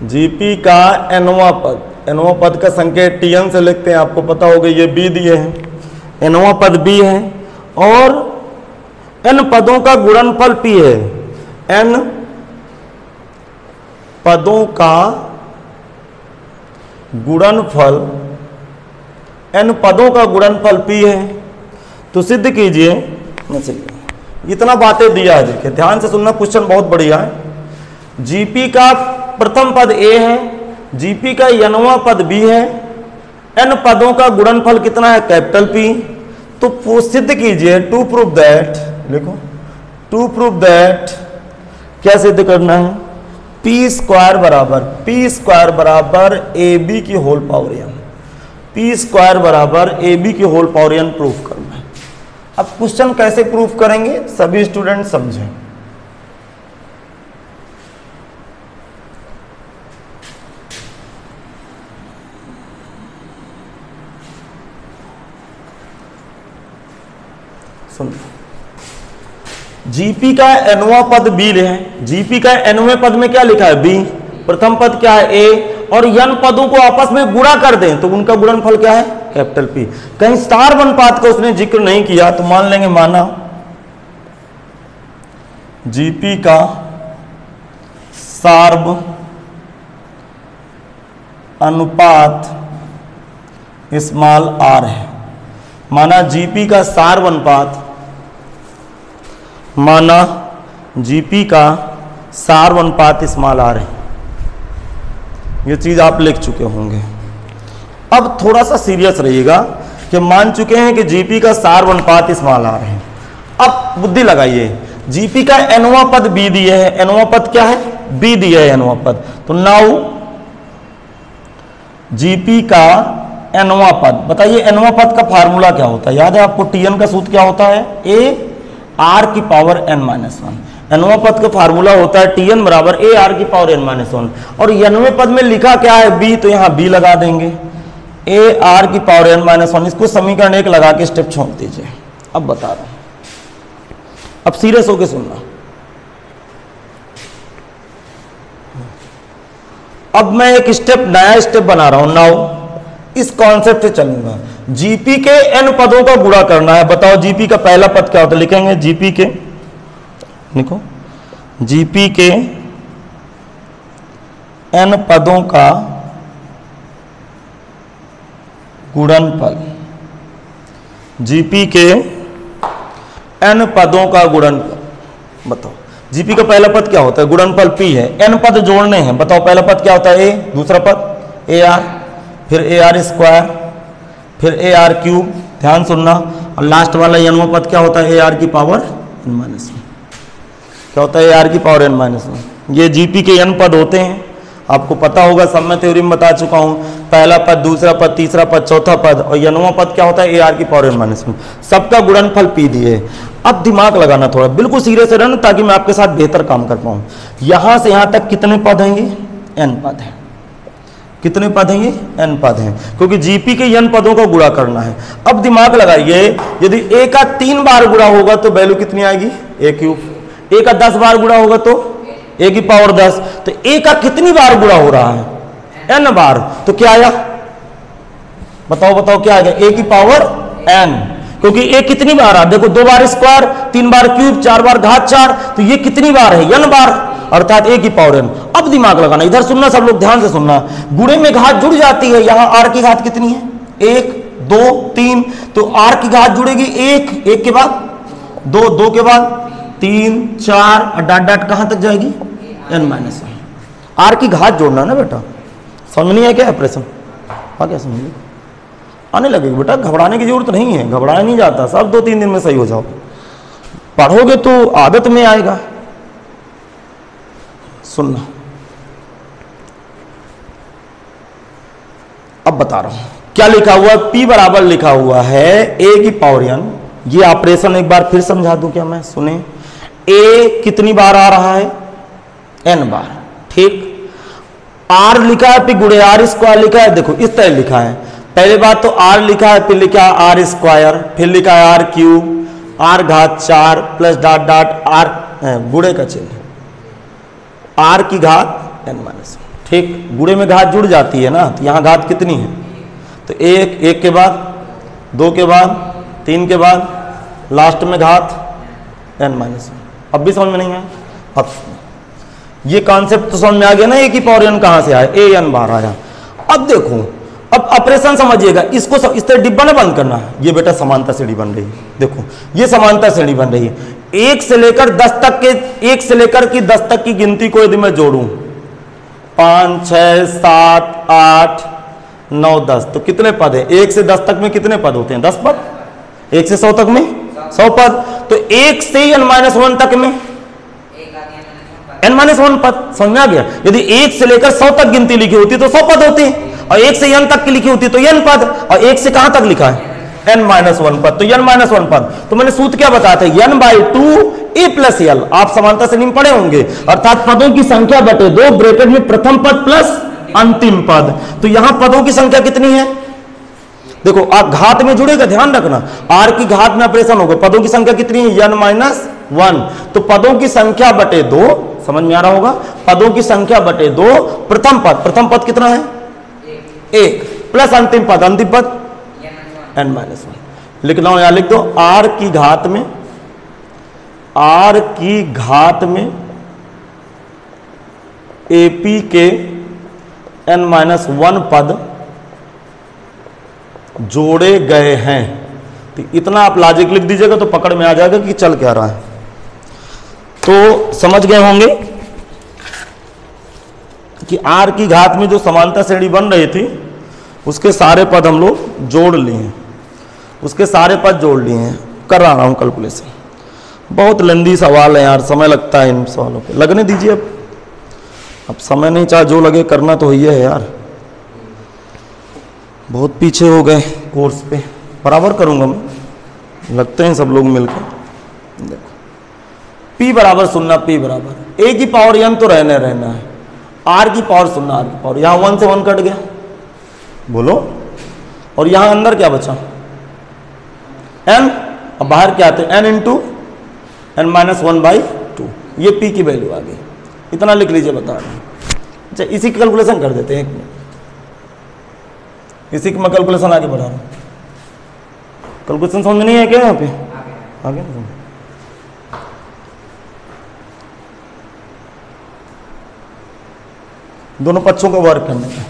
[SPEAKER 1] जीपी का nवां पद, nवां पद का संकेत tn से लिखते हैं, आपको पता होगा, ये b दिए हैं, nवां पद b है और n पदों का गुणनफल p है। n पदों का गुणनफल, n पदों का गुणनफल p है। तो सिद्ध कीजिए, इतना बातें दिया है, देखिए ध्यान से सुनना, क्वेश्चन बहुत बढ़िया है। जीपी का प्रथम पद a है, जीपी का nवां पद b है, n पदों का गुणनफल कितना है? Capital P। तो सिद्ध कीजिए, टू प्रूव दैट, लिखो, टू प्रूव दैट, क्या सिद्ध करना है? p स्क्वायर बराबर ab की whole power n, p square बराबर ab की होल पावर n प्रूफ करना है। अब क्वेश्चन कैसे प्रूफ करेंगे, सभी स्टूडेंट समझें। सुन, जीपी का nवां पद b है, जीपी का nवें पद में क्या लिखा है? b, प्रथम पद क्या है? a, और n पदों को आपस में गुणा कर दें तो उनका गुणनफल क्या है? Capital P। कहीं स्टार अनुपात का उसने जिक्र नहीं किया तो मान लेंगे, माना जीपी का सार्व अनुपात स्मॉल r है, माना जीपी का सार्व अनुपात, माना जीपी का सार्व अनुपात स्मॉल r है। ये चीज आप लिख चुके होंगे। अब थोड़ा सा सीरियस रहिएगा कि मान चुके हैं कि जीपी का सार्व अनुपात स्मॉल r है। अब बुद्धि लगाइए, जीपी का nवां पद b दिए है, nवां पद क्या है? b दिया है nवां पद। तो नाउ जीपी का nवां पद, बताइए nवां पद का फार्मूला क्या होता है? याद है आपको, tn का सूत्र क्या होता है? a r की पावर n-1। nवां पद का फार्मूला होता है tn बराबर a r की पावर n-1। और nवें पद में लिखा क्या है? b, तो यहां b लगा देंगे, a r की पावर n-1। इसको समीकरण 1 लगा के स्टेप छोड़ दीजिए। अब बता रहा हूं, अब सीरियस होके सुनना। अब मैं एक स्टेप, नया स्टेप बना रहा हूं। नाउ इस कॉन्सेप्ट से चलूंगा। जीपी के n पदों का गुणा करना है। बताओ जीपी का पहला पद क्या होता है? लिखेंगे जीपी के, लिखो, जीपी के n पदों का गुणनफल, जीपी के n पदों का गुणनफल। बताओ जीपी का पहला पद क्या होता है? गुणनफल p है, n पद जोड़ने हैं। बताओ पहला पद क्या होता है? a, दूसरा पद ar, फिर ar स्क्वायर, फिर ar क्यूब, ध्यान सुनना, और लास्ट वाला nवां पद क्या होता है? ar की पावर n-1। क्या होता है? ar की पावर n-1। ये जीपी के n पद होते हैं, आपको पता होगा, सब मैं थ्योरी में बता चुका हूं। पहला पद, दूसरा पद, तीसरा पद, चौथा पद, और nवां पद क्या होता है? ar की पावर n-1। सबका गुणनफल p दिए। अब दिमाग लगाना थोड़ा, बिल्कुल सीरियस रहना ताकि मैं आपके साथ बेहतर काम कर पाऊं। यहां से यहां तक कितने पद हैं? ये n पद है। कितने पद हैं? ये n पद हैं, क्योंकि जीपी के n पदों का गुणा करना है। अब दिमाग लगाइए, यदि a का 3 बार गुणा होगा तो वैल्यू कितनी आएगी? a cube. a का 10 बार गुणा होगा तो a की पावर 10। तो a का कितनी बार गुणा हो रहा है? n बार। तो क्या आया? बताओ बताओ क्या आएगा? a की पावर n, क्योंकि a कितनी बार आ, देखो 2 बार स्क्वायर, 3 बार क्यूब, 4 बार घात 4, तो ये कितनी बार है? n बार, अर्थात a की पावर n। अब दिमाग लगाना, इधर सुनना सब लोग, ध्यान से सुनना। गुणे में घात जुड़ जाती है, यहां r की घात कितनी है? 1, 2, 3, तो r की घात जुड़ेगी 1, 1 के बाद 2, 2 के बाद 3, 4, और डाट डाट कहां तक जाएगी? n-1। r की घात जोड़ना ना बेटा, समझ नहीं है क्या ऑपरेशन? हाँ, क्या समझ आने लगेगी बेटा, घबराने की जरूरत नहीं है, घबराया नहीं जाता, सब 2-3 दिन में सही हो जाओगे। पढ़ोगे तो आदत में आएगा। सुनना, अब बता रहा हूं क्या लिखा हुआ है। p बराबर लिखा हुआ है a की पावर n। ये ऑपरेशन एक बार फिर समझा दूं क्या मैं? सुने, a कितनी बार आ रहा है? n बार, ठीक। r लिखा है, p गुणे r स्क्वायर लिखा है, देखो इस तरह लिखा है। पहले बात तो आर लिखा है, फिर लिखा है आर स्क्वायर, फिर लिखा है आर क्यूब, आर घात 4 प्लस डॉट डॉट आर गुणे का चिन्ह, आर की घात n माइनस। ठीक, गुणे में घात जुड़ जाती है ना, तो यहाँ घात कितनी है, तो एक के बाद 2 के बाद 3 के बाद लास्ट में घात n माइनस। अब भी समझ में नहीं आया? अब ये कॉन्सेप्ट तो समझ में आ गया ना, ए की पावर n कहाँ से आया, ए n बाहर आया। अब देखो, अब ऑपरेशन समझिएगा, इसको इस तरह डिब्बा ना बंद करना है, ये बेटा समांतर श्रेणी बन रही है, देखो ये समांतर श्रेणी बन रही है। 1 से लेकर 10 तक के, 1 से लेकर की 10 तक की गिनती को यदि मैं जोड़ूं 5 6 7 8 9 10, तो कितने पद है? 1 से 10 तक में कितने पद होते हैं? 10 पद। 1 से 100 तक में 100 पद। तो 1 से n-1 तक में n-1 पद। समझ में आ गया? यदि 1 से लेकर 100 तक गिनती लिखी होती तो 100 पद होती है, और 1 से n तक की लिखी होती तो n पद, और 1 से कहां तक लिखा है? n-1 पद, तो n-1 पद। तो मैंने सूत्र क्या बताया था? n/2 a plus l। आप समांतर श्रेणी में पढ़े होंगे, अर्थात पदों की संख्या बटे 2 ब्रैकेट में प्रथम पद प्लस अंतिम पद। तो यहां पदों की संख्या कितनी है? देखो आप घात में जुड़ेगा, ध्यान रखना, आर की घात में ऑपरेशन होगा। पदों की संख्या कितनी है? n-1। तो पदों की संख्या बटे 2, समझ में आ रहा होगा, पदों की संख्या बटे 2, प्रथम पद कितना है? 1 प्लस अंतिम पद n-1। लिखना हो, यहां लिख दो, आर की घात में एपी के n-1 पद जोड़े गए हैं। तो इतना आप लॉजिक लिख दीजिएगा तो पकड़ में आ जाएगा कि चल क्या रहा है। तो समझ गए होंगे कि आर की घात में जो समांतर श्रेणी बन रही थी उसके सारे पद हम लोग जोड़ लिए हैं, उसके सारे पद जोड़ लिए हैं। कर रहा हूं कैलकुलेशन, बहुत लंबी सवाल है यार, समय लगता है इन सवालों पे, लगने दीजिए। अब समय नहीं, चाहे जो लगे करना तो ही है यार, बहुत पीछे हो गए कोर्स पे, बराबर करूंगा मैं, लगते हैं सब लोग मिलकर। देखो p बराबर 0, p बराबर a की पावर n तो रहना है, r की पावर 0, r की पावर, यहां 1 से 1 कट गया, बोलो, और यहां अंदर क्या बचा? n, अब बाहर क्या आते हैं? n इंटू n-1/2, ये p की वैल्यू आ गई। इतना लिख लीजिए, बता रहे हैं। अच्छा, इसी की कैलकुलेशन कर देते हैं, 1 मिनट, इसी की मैं कैलकुलेशन आगे बढ़ा रहा हूं। कैलकुलेशन समझ में नहीं है क्या? यहाँ पे आगे ना, दोनों पक्षों का वर्ग करने पर,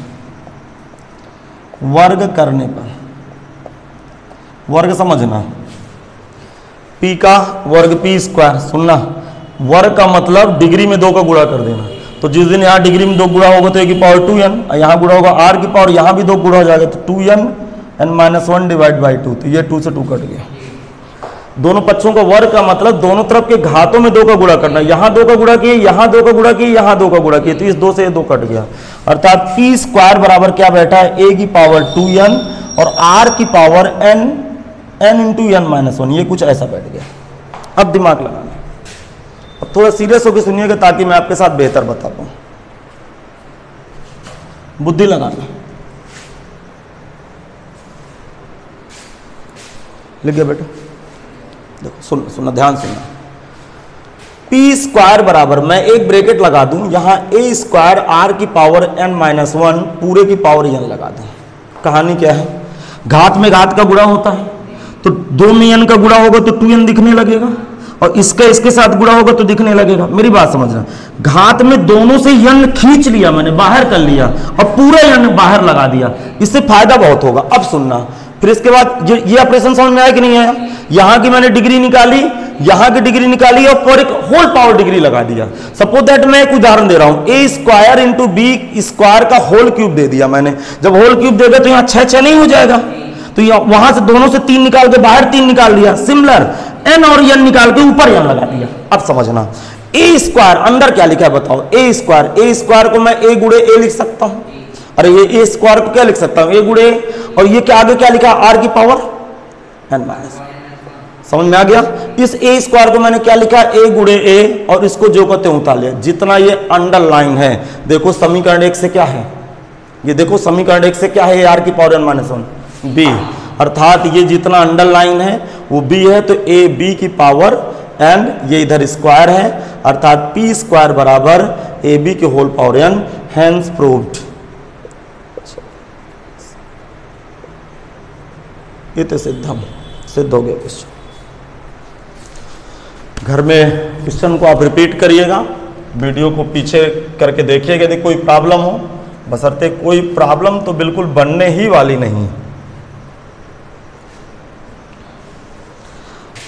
[SPEAKER 1] वर्ग समझना, p का वर्ग p स्क्वायर, सुनना, वर्ग का मतलब डिग्री में 2 का गुणा कर देना। तो जिस दिन यहाँ डिग्री में 2 गुणा होगा तो a की पावर 2n, यहाँ गुणा होगा r की पावर, यहाँ भी 2 गुणा हो जाएगा तो 2n n-1 डिवाइड बाई 2, तो ये 2 से 2 कट गया। दोनों पक्षों का वर्ग का मतलब दोनों तरफ के घातों में 2 का गुणा करना, यहाँ 2 का गुणा किए, यहाँ 2 का गुणा किए, यहाँ 2 का गुणा किए, तो इस 2 से 2 कट गया। अर्थात p स्क्वायर बराबर क्या बैठा है? a की पावर 2n और r की पावर n इंटू n-1, ये कुछ ऐसा बैठ गया। अब दिमाग लगाना, अब थोड़ा सीरियस होकर सुनिएगा ताकि मैं आपके साथ बेहतर बता पाऊं, बुद्धि लगाना। लिख गया बेटा? देखो सुनना, ध्यान सुनना, p स्क्वायर बराबर, मैं एक ब्रैकेट लगा दूं, यहां a स्क्वायर r की पावर n-1 पूरे की पावर n लगा दूं। कहानी क्या है? घात में घात का गुणा होता है, तो 2 में n का गुणा होगा तो 2n दिखने लगेगा, और इसका इसके साथ गुणा होगा तो दिखने लगेगा। मेरी बात समझना, घात में दोनों से n खींच लिया मैंने, बाहर कर लिया, और पूरा n बाहर लगा दिया, इससे फायदा बहुत होगा। अब सुनना, फिर इसके बाद ये ऑपरेशन समझ में आया कि नहीं आया? यहां की मैंने डिग्री निकाली, यहां की डिग्री निकाली, और पर एक होल पावर डिग्री लगा दिया। सपोज दैट मैं एक उदाहरण दे रहा हूं, a square into b square का होल क्यूब दे दिया मैंने। जब होल क्यूब देगा तो यहाँ 6 नहीं हो जाएगा, तो वहां से दोनों से 3 निकाल के बाहर 3 निकाल दिया। सिमिलर n और n निकाल के ऊपर n लगा दिया। अब समझना, a स्क्वायर अंदर क्या लिखा है बताओ? a स्क्वायर को मैं a गुणे a लिख सकता हूं, अरे ये a स्क्वायर को क्या लिख सकता हूं? a गुणे, और ये क्या आगे क्या लिखा? r की पावर n-, समझ में आ गया? इस a स्क्वायर को मैंने क्या लिखा? a गुणे a, और इसको जो कहते हैं उतार लिया। जितना ये अंडरलाइन है, देखो समीकरण 1 से क्या है, ये देखो समीकरण 1 से क्या है? r की पावर n-1, बी, अर्थात ये जितना अंडरलाइन है वो बी है, तो ए बी की पावर एन, ये इधर स्क्वायर है, अर्थात पी स्क्वायर बराबर ए बी के whole power N, hence proved. ये तो सिद्ध हो गया क्वेश्चन। घर में क्वेश्चन को आप रिपीट करिएगा, वीडियो को पीछे करके देखिएगा यदि कोई प्रॉब्लम हो, बशर्ते कोई प्रॉब्लम तो बिल्कुल बनने ही वाली नहीं,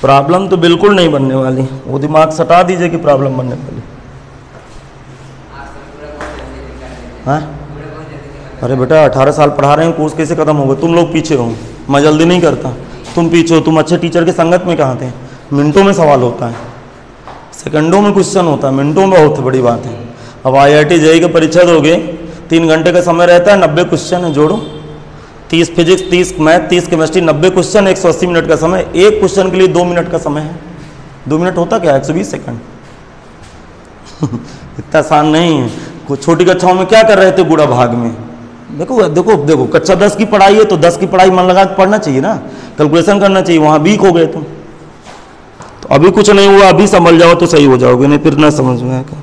[SPEAKER 1] प्रॉब्लम तो बिल्कुल नहीं बनने वाली, वो दिमाग सटा दीजिए कि प्रॉब्लम बनने वाली। हाँ अरे बेटा 18 साल पढ़ा रहे हैं, कोर्स कैसे खत्म होगा? तुम लोग पीछे हो, मैं जल्दी नहीं करता, तुम पीछे हो। तुम अच्छे टीचर के संगत में कहाँ थे? मिनटों में सवाल होता है, सेकंडों में क्वेश्चन होता है, मिनटों में बहुत बड़ी बात है। अब IIT JEE की परीक्षा दोगे, 3 घंटे का समय रहता है, 90 क्वेश्चन है, जोड़ो 30 physics, 30 math, 30 chemistry, 90 question, 180 minute का समय। एक क्वेश्चन के लिए 2 मिनट का समय है। 2 मिनट होता क्या? 120 सेकंड। इतना आसान नहीं है। छोटी कक्षाओं में क्या कर रहे थे गुड़ा भाग में? देखो देखो देखो, कक्षा 10 की पढ़ाई है तो 10 की पढ़ाई मन लगा के पढ़ना चाहिए ना, कैलकुलेशन करना चाहिए। वहाँ वीक हो गए तुम, तो अभी कुछ नहीं हुआ, अभी समझ जाओ तो सही हो जाओगे, नहीं फिर ना समझ में आएगा।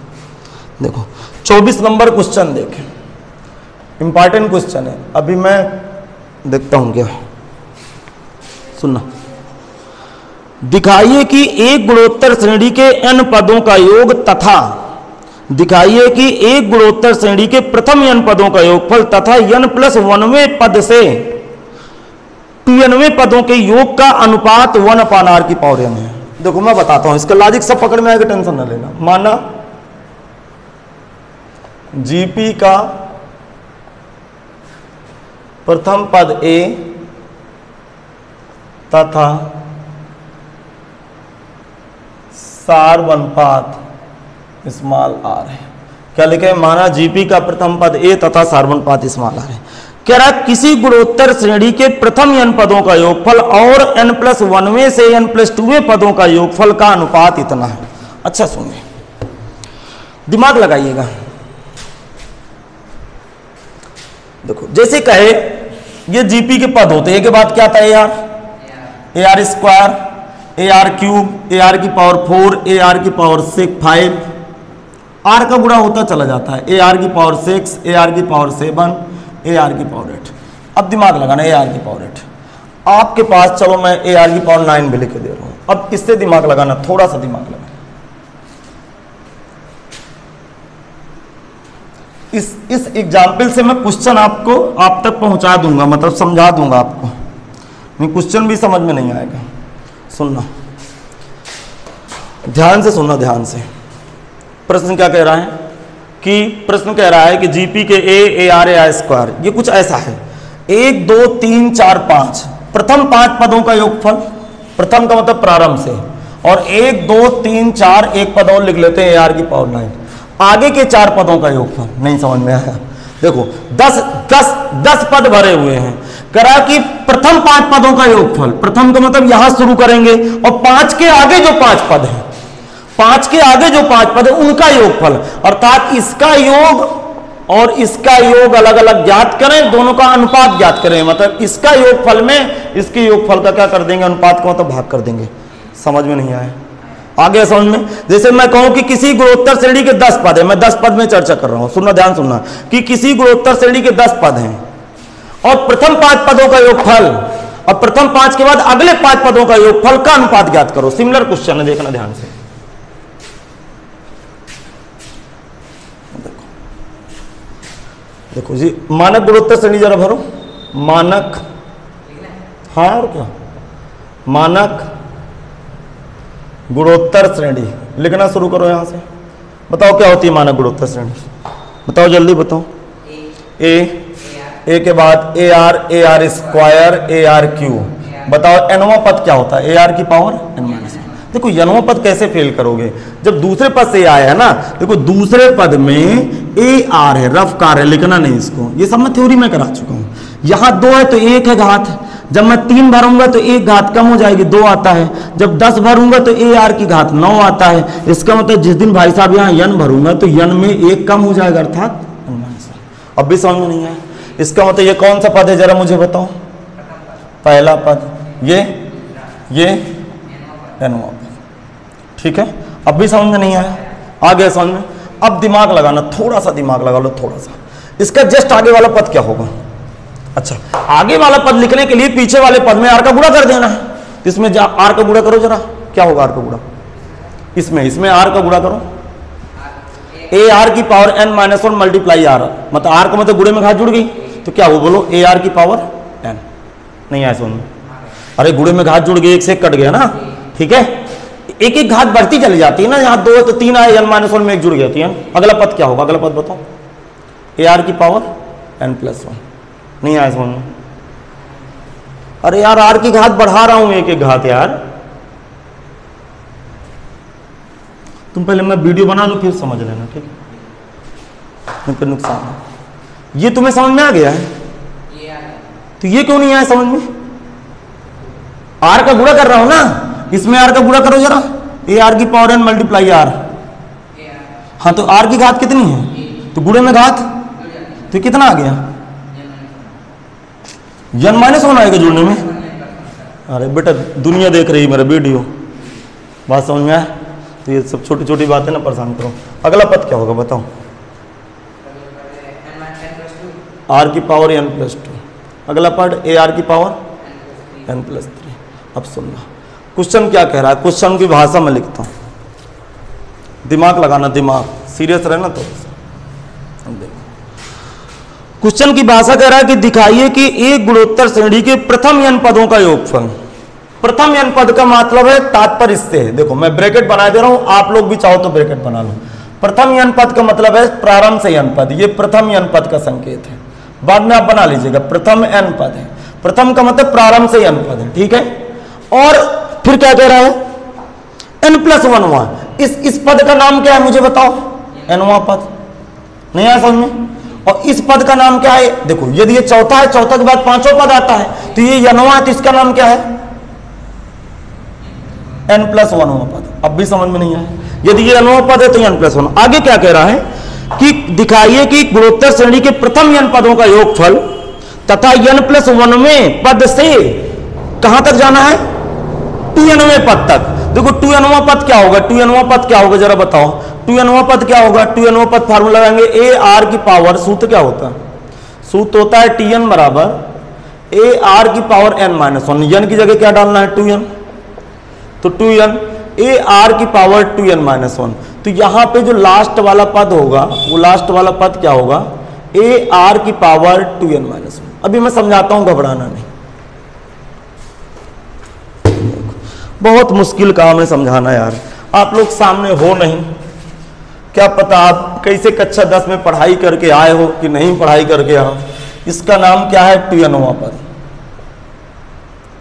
[SPEAKER 1] देखो 24 नंबर क्वेश्चन देखें, इंपॉर्टेंट क्वेश्चन है। अभी मैं देखता हूं क्या, सुनना। दिखाइए कि एक गुणोत्तर श्रेणी के n पदों का योग तथा दिखाइए कि एक गुणोत्तर श्रेणी के प्रथम n पदों का योगफल तथा n+1वें पद से 2nवें पदों के योग का अनुपात 1/r की पावर n है। देखो मैं बताता हूं, इसका लॉजिक सब पकड़ में आएगा, टेंशन ना लेना। माना जीपी का प्रथम पद a तथा सार्वनुपात स्मॉल r है। क्या लिखे हैं? माना जीपी का प्रथम पद a तथा सार्वनुपात स्मॉल r है। कह रहा किसी गुणोत्तर श्रेणी के प्रथम n पदों का योगफल और n+1वें से n+2वें पदों का योगफल का अनुपात इतना है। अच्छा सुनिए, दिमाग लगाइएगा। देखो जैसे कहे ये जीपी के पद होते हैं, के बाद क्या था? AR square, AR cube, AR की पावर 4, AR की पावर 6, 5, R का गुणा होता चला जाता है। AR की पावर 6, AR की पावर 7, AR की पावर 8। अब दिमाग लगाना, AR की पावर 8 आपके पास, चलो मैं AR की पावर 9 भी लिख के दे रहा हूं। अब इससे दिमाग लगाना, थोड़ा सा दिमाग लगाना। इस एग्जाम्पल से मैं क्वेश्चन आपको आप तक पहुंचा दूंगा, मतलब समझा दूंगा आपको, क्वेश्चन भी समझ में नहीं आएगा। सुनना, ध्यान से सुनना, ध्यान से। प्रश्न क्या कह रहा है कि प्रश्न कह रहा है कि जीपी के AR स्क्वायर, ये कुछ ऐसा है 1 2 3 4 5, प्रथम 5 पदों का योगफल, प्रथम का मतलब प्रारंभ से, और 1 2 3 4 एक पद और लिख लेते हैं AR की पावर 9, आगे के 4 पदों का योगफल। नहीं समझ में आया? देखो 10 पद भरे हुए हैं, करा कि प्रथम 5 पदों का योगफल, प्रथम का मतलब यहां शुरू करेंगे, और 5 के आगे जो 5 पद हैं, 5 के आगे जो 5 पद है उनका योगफल, अर्थात इसका योग और इसका योग अलग अलग ज्ञात करें, दोनों का अनुपात ज्ञात करें। मतलब इसका योगफल में इसके योगफल का क्या कर देंगे? अनुपात को तो भाग कर देंगे। समझ में नहीं आया? आगे समझ में। जैसे मैं कहूं कि किसी गुणोत्तर श्रेणी के 10 पद है, मैं 10 पद में चर्चा कर रहा हूं, सुनना, ध्यान सुनना, कि किसी गुणोत्तर श्रेणी के 10 पद हैं और प्रथम 5 पदों का योगफल, और प्रथम 5 के बाद अगले 5 पदों का योगफल का अनुपात ज्ञात करो। सिमिलर क्वेश्चन है, देखना ध्यान से। देखो जी, मानक गुणोत्तर श्रेणी जरा भरो, मानक, हाँ और क्या, मानक गुणोत्तर श्रेणी लिखना शुरू करो यहां से। बताओ क्या होती है मानक गुणोत्तर श्रेणी? बताओ जल्दी बताओ। ए के बाद AR स्क्वायर, AR क्यूब। बताओ nवां पद क्या होता है? AR की पावर n-1। देखो nवां पद कैसे फेल करोगे? जब दूसरे पद से आया है ना, देखो दूसरे पद में AR है, रफ कार है, लिखना नहीं इसको, ये सब मैं थ्योरी में करा चुका हूं। यहां 2 है तो 1 है घात, जब मैं 3 भरूंगा तो 1 घात कम हो जाएगी, 2 आता है, जब 10 भरूंगा तो AR की घात 9 आता है। इसका मतलब जिस दिन भाई साहब यहाँ n भरूंगा तो n में 1 कम हो जाएगा, अर्थात n-1। अब भी समझ में नहीं आया? इसका मतलब ये कौन सा पद है, जरा मुझे बताओ। पहला पद, ये एनवा पद। ठीक है, अब भी समझ में नहीं आया? आ गया समझ में? अब दिमाग लगाना, थोड़ा सा दिमाग लगा लो, थोड़ा सा। इसका जस्ट आगे वाला पद क्या होगा? अच्छा, आगे वाला पद लिखने के लिए पीछे वाले पद में आर का गुणा कर देना है। इसमें आर का गुणा करो जरा, क्या होगा आर का गुणा? इसमें आर का गुणा करो, ए आर की power N minus one multiply R, मतलब आर का मतलब गुणे में घात जुड़ गई, तो क्या हो बोलो? ए आर की पावर एन। नहीं आया समझ में? अरे गुणे में घात जुड़ गई, एक से एक कट गया ना, ठीक है, एक एक घात बढ़ती चली जाती है ना, यहाँ 2 है तो 3 आए, एन माइनस वन में एक जुड़ गया। अगला पद क्या होगा? अगला पद बताओ। ए आर की पावर एन प्लस वन। नहीं आया समझ में? अरे यार आर की घात बढ़ा रहा हूं, एक एक घात यार। तुम पहले मैं वीडियो बना लूं फिर समझ लेना, ठीक है? फिर नुकसान है। ये तुम्हें समझ में आ गया है? तो ये क्यों नहीं आया समझ में? आर का गुणा कर रहा हूं ना, इसमें आर का गुणा करो जरा, ए आर की पावर एन मल्टीप्लाई आर। हाँ, तो आर की घात कितनी है? तो गुणे में घात, तो कितना आ गया? एन माइनस वन आएगा जुड़ने में। अरे बेटा दुनिया देख रही है मेरा वीडियो, बात समझ में आया? तो ये सब छोटी छोटी बातें ना परेशान करो। अगला पद क्या होगा बताओ? आर की पावर एन प्लस टू। अगला पद ए आर की पावर एन प्लस थ्री। अब सुनना क्वेश्चन क्या कह रहा है, क्वेश्चन की भाषा में लिखता हूं, दिमाग लगाना, दिमाग सीरियस रहना। तो देखो क्वेश्चन की भाषा कह रहा है कि दिखाइए कि एक गुणोत्तर श्रेणी के प्रथम n पदों का योगफल। प्रथम n पद का मतलब है तात्पर्य इससे है, देखो मैं ब्रैकेट बना दे रहा हूं, आप लोग भी चाहो तो ब्रैकेट बना लो। प्रथम n पद का मतलब है प्रारंभ से n पद, ये प्रथम n पद का संकेत है, बाद में आप बना लीजिएगा। प्रथम n पद है, प्रथम का मतलब प्रारंभ से n पद है, ठीक है। और फिर क्या कह रहा है? n प्लस वनवा। इस पद का नाम क्या है मुझे बताओ? nवा पद। नहीं आया समझ में? और इस पद का नाम क्या है? देखो यदि ये चौथा है, चौथा के बाद पांचवा पद आता है, तो ये यनवा है, तो इसका नाम क्या है? n प्लस वनवा पद। अब भी समझ में नहीं आया? यदि ये नवा पद है तो n प्लस वन। आगे क्या कह रहा है कि दिखाइए कि गुणोत्तर श्रेणी के प्रथम n पदों का योगफल तथा n प्लस वनवें पद से कहां तक जाना है? 2nवें पद तक। देखो 2nवा पद क्या होगा? 2nवा पद क्या होगा जरा बताओ? 2nवा पद क्या होगा? 2nवा पद फार्मूला लगाएंगे, ए आर की पावर, सूत्र क्या होता है? सूत्र होता है Tn बराबर ए आर की power n minus one. n की जगह क्या डालना है? 2n, तो 2n ए आर की पावर 2n माइनस वन। तो यहां पे जो लास्ट वाला पद होगा, वो लास्ट वाला पद क्या होगा? ए आर की पावर 2n माइनस वन। अभी मैं समझाता हूं, घबराना नहीं, बहुत मुश्किल काम है समझाना यार, आप लोग सामने हो नहीं, क्या पता आप कैसे कक्षा 10 में पढ़ाई करके आए हो कि नहीं पढ़ाई करके आओ। इसका नाम क्या है? 2nवा पद।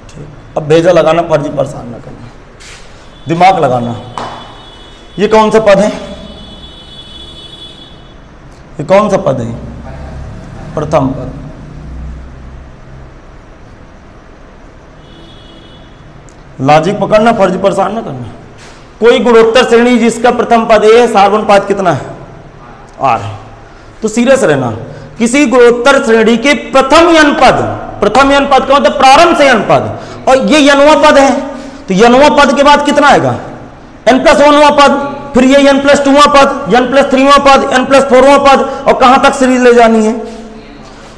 [SPEAKER 1] ठीक, अब भेजा लगाना, फर्जी परेशान ना करना, दिमाग लगाना। ये कौन सा पद है? ये कौन सा पद है? प्रथम पद। लॉजिक पकड़ना, फर्जी परेशान ना करना। कोई गुणोत्तर श्रेणी जिसका प्रथम पद ए है, सार्वभौम पद कितना है? आर है। तो सीरियस रहना, किसी गुणोत्तर श्रेणी के प्रथम n पद, प्रथम n पद का मतलब प्रारंभ से n पद, और ये nवा पद है, तो nवा पद के बाद कितना आएगा? n प्लस वनवा पद, फिर ये n प्लस टूवा पद, n प्लस थ्रीवा पद, n प्लस फोरवा पद, और कहां तक सीरीज ले जानी है?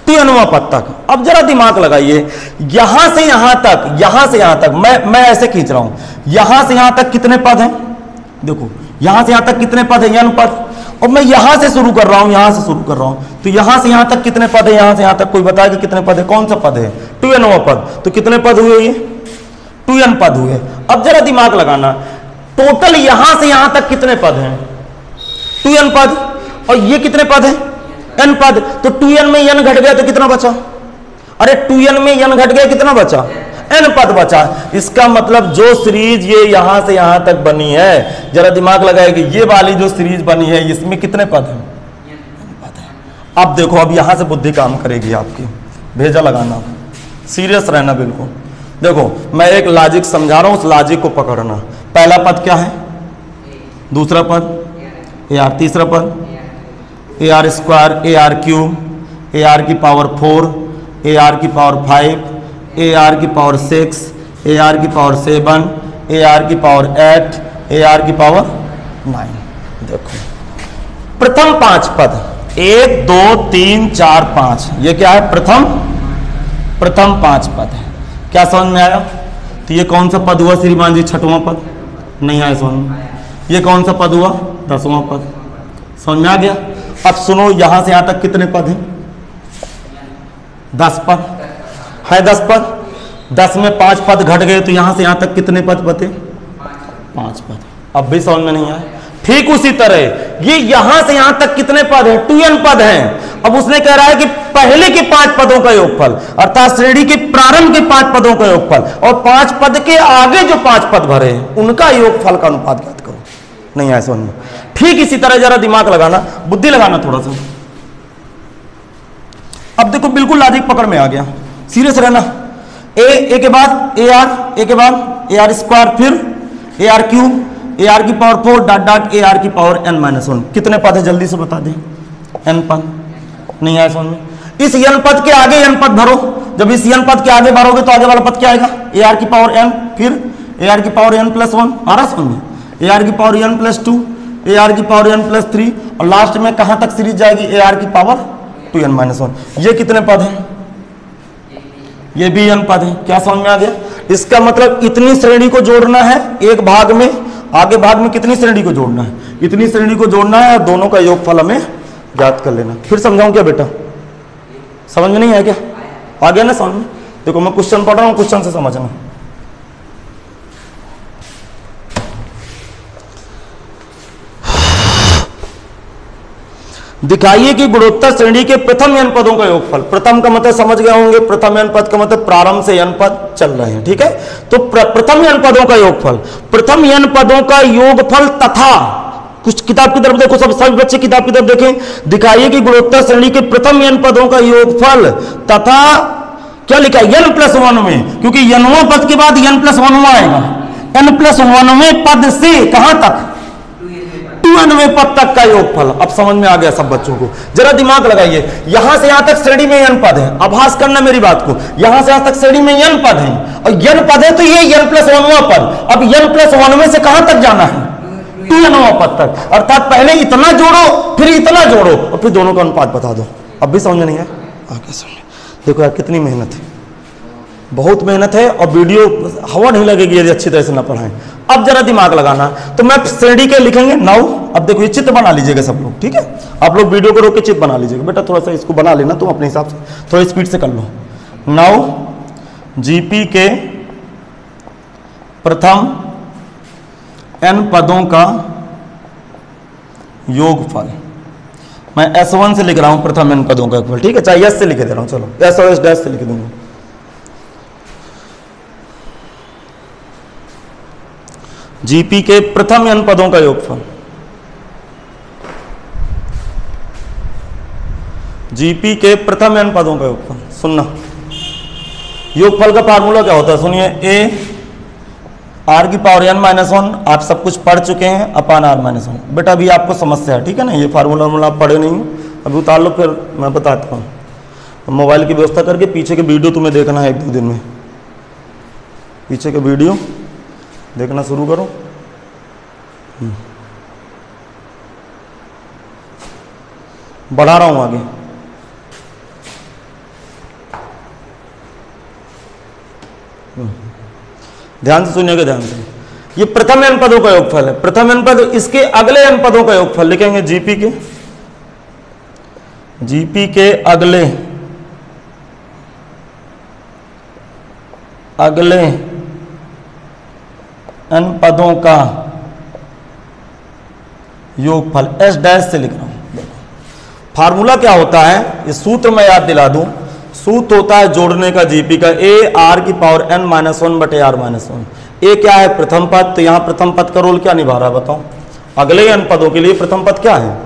[SPEAKER 1] 2nवा पद तक। अब जरा दिमाग लगाइए, यहां से यहां तक, यहां से यहां तक, मैं ऐसे खींच रहा हूं, यहां से यहां तक कितने पद हैं? देखो यहां से यहां तक कितने पद है? n पद। और मैं यहां से शुरू कर रहा हूं, यहां से शुरू कर रहा हूं, तो यहां से यहां तक कितने पद है? यहां से यहां तक कोई बताएगा कितने पद है? कौन सा पद है? 2nवा पद। तो कितने पद हुए? ये 2n पद हुए। अब जरा दिमाग लगाना, टोटल यहां से यहां तक कितने पद हैं? 2n पद। और ये कितने पद है? n पद। तो 2n में n घट गया तो कितना बचा? अरे 2n में n घट गया, कितना बचा? n पद बचा। इसका मतलब जो सीरीज ये यहां से यहां तक बनी है, जरा दिमाग लगाएगी, ये वाली जो सीरीज बनी है इसमें कितने पद हैं? n पद है। अब देखो, अब यहां से बुद्धि काम करेगी आपकी, भेजा लगाना, सीरियस रहना बिल्कुल। देखो मैं एक लॉजिक समझा रहा हूं, उस लॉजिक को पकड़ना। पहला पद क्या है? दूसरा पद ए आर, तीसरा पद ए R square, A R cube, A R की पावर 4, ए आर की पावर 5, ए आर की पावर 6, ए आर की पावर 7, ए आर की पावर 8, ए आर की पावर 9। देखो प्रथम 5 पद 1 2 3 4 5, ये क्या है? प्रथम 5 पद है। क्या समझ में आया? तो ये कौन सा पद हुआ श्रीमान जी? 6वां पद। नहीं आया समझ में? ये कौन सा पद हुआ? 10वां पद। समझ में आ गया? अब सुनो, यहां से यहां तक कितने पद हैं? 10 पद है। 10 पद, 10 में 5 पद घट गए तो यहां से यहां तक कितने पद बचे? 5 पद। अब भी समझ में नहीं आया? ठीक उसी तरह ये यहां से यहां तक कितने पद हैं? 2n पद हैं। अब उसने कह रहा है कि पहले के 5 पदों का योगफल, अर्थात श्रेणी के प्रारंभ के 5 पदों का योगफल और 5 पद के आगे जो 5 पद भरे हैं उनका योगफल का अनुपात ज्ञात करो। नहीं आया समझ में? ठीक इसी तरह जरा दिमाग लगाना, बुद्धि लगाना थोड़ा सा। अब देखो बिल्कुल लॉजिक पकड़ में आ गया, सीरियस रहना। ए के बाद ए आर, ए के बाद ए आर स्क्वायर, फिर A R cube, A R की power 4 dot dot A R की पावर n-1। कितने पद है जल्दी से बता दें? n पद। नहीं आया समझ में? इस n पद के आगे n पद भरो। जब इस n पद के आगे भरोगे तो आगे वाला पद क्या आएगा? ए आर की पावर n, फिर ए आर की पावर n+1। आ रहा समझ में? ए आर की पावर n+2, ए आर की पावर n+3 और लास्ट में कहां तक सीरीज जाएगी? ए आर की पावर 2n-1। ये कितने पद हैं? ये भी n पद है। क्या समझ में आ गया? इसका मतलब इतनी श्रेणी को जोड़ना है एक भाग में, आगे भाग में कितनी श्रेणी को जोड़ना है? इतनी श्रेणी को जोड़ना है और दोनों का योगफल हमें ज्ञात कर लेना। फिर समझाऊं क्या बेटा? समझ में नहीं आया क्या? आ गया ना समझ में? देखो मैं क्वेश्चन पढ़ रहा हूं, क्वेश्चन से समझना। दिखाइए कि गुणोत्तर श्रेणी के प्रथम n पदों का योगफल। प्रथम का मतलब समझ गए होंगे, प्रथम n पद का मतलब प्रारंभ से n पद चल रहे हैं, ठीक है? तो प्रथम n पदों का योगफल, प्रथम n पदों का योगफल तथा, कुछ किताब की तरफ देखो, सब सभी बच्चे किताब की तरफ देखें। दिखाइए कि गुणोत्तर श्रेणी के प्रथम n पदों का योगफल तथा क्या लिखा है? n+1 में, क्योंकि nवां पद के बाद n+1 आएगा। n+1 पद से कहां तक? 2nवें पद तक का योगफल। अब समझ में आ गया सब बच्चों को? जरा दिमाग लगाइए, यहां से यहां तक श्रेणी में n पद है। आभास करना मेरी बात को, यहां से यहां तक श्रेणी में n पद है और n पद है तो ये n+1वां पद। अब n+1 में से कहां तक जाना है? 2nवां पद तक। अर्थात पहले इतना जोड़ो, फिर इतना जोड़ो और फिर दोनों का अनुपात बता दो। अब भी समझ नहीं है? आगे समझ। देखो यार कितनी मेहनत है, बहुत मेहनत है और वीडियो हवा नहीं लगेगी यदि अच्छी तरह से ना पढ़ाएं। अब जरा दिमाग लगाना, तो मैं श्रेणी के लिखेंगे 9। अब देखो ये चित्र बना लीजिएगा सब लोग, ठीक है? आप लोग वीडियो को रोक के चित्र बना लीजिएगा। बेटा थोड़ा सा इसको बना लेना तुम अपने हिसाब से, थोड़ा स्पीड से कर लो। 9 जीपी के प्रथम n पदों का योगफल। मैं S1 से लिख रहा हूं प्रथम n पदों का योगफल, ठीक है? चाहे S से लिख दे रहा हूं, चलो S और S' से लिख दूंगा। जीपी के प्रथम n पदों का योगफल, जीपी के प्रथम n पदों का योगफल। सुनना, योगफल का फार्मूला क्या होता है? सुनिए, ए आर की पावर n-1, आप सब कुछ पढ़ चुके हैं, अपान r-1। बेटा अभी आपको समस्या है, ठीक है ना? ये फार्मूला आप पढ़े नहीं, अभी उतार लो, फिर मैं बताता हूँ। मोबाइल की व्यवस्था करके पीछे के वीडियो तुम्हें देखना है 1-2 दिन में, पीछे के वीडियो देखना शुरू करो। बढ़ा रहा हूं आगे। ध्यान से सुनिएगा, ध्यान से। ये प्रथम n पदों का योगफल है। प्रथम n पद, इसके अगले n पदों का योगफल लिखेंगे जीपी के अगले n पदों का योगफल। S' से लिख रहा हूं। फार्मूला क्या होता है? इस सूत्र में याद दिला दूं। सूत्र होता है जोड़ने का जीपी का, ए आर की पावर n-1 बटे r-1। ए क्या है? प्रथम पद। तो यहां प्रथम पद का रोल क्या निभा रहा है बताओ? अगले n पदों के लिए प्रथम पद क्या है?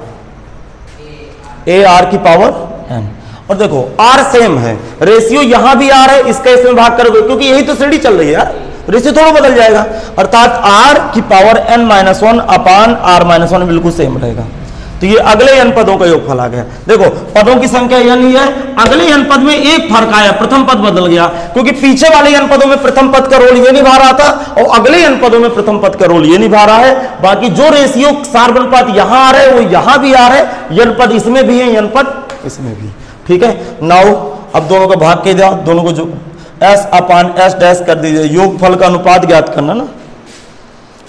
[SPEAKER 1] ए आर की पावर n। और देखो r सेम है, रेशियो यहां भी r है, इसका इसमें भाग करोगे क्योंकि यही तो श्रेणी चल रही है यार, रेशियो थोड़ा बदल जाएगा। अर्थात r की पावर n-1 अपान r-1 बिल्कुल सेम रहेगा। तो ये अगले n पदों का योगफल आ गया। देखो पदों की संख्या n ही है, अगले n पद में एक फर्क आया, प्रथम पद बदल गया, क्योंकि पीछे वाले n पदों में प्रथम पद का रोल ये निभा रहा था और अगले n पदों में प्रथम पद का रोल ये निभा रहा है। बाकी जो रेशियो सार अनुपात यहां आ रहा है वो यहां भी आ रहा है, n पद इसमें भी है, n पद इसमें भी। ठीक है, नाउ अब दोनों का भाग के दिया, दोनों को जो s अपान s डैश कर दीजिए, योगफल का अनुपात ज्ञात करना ना,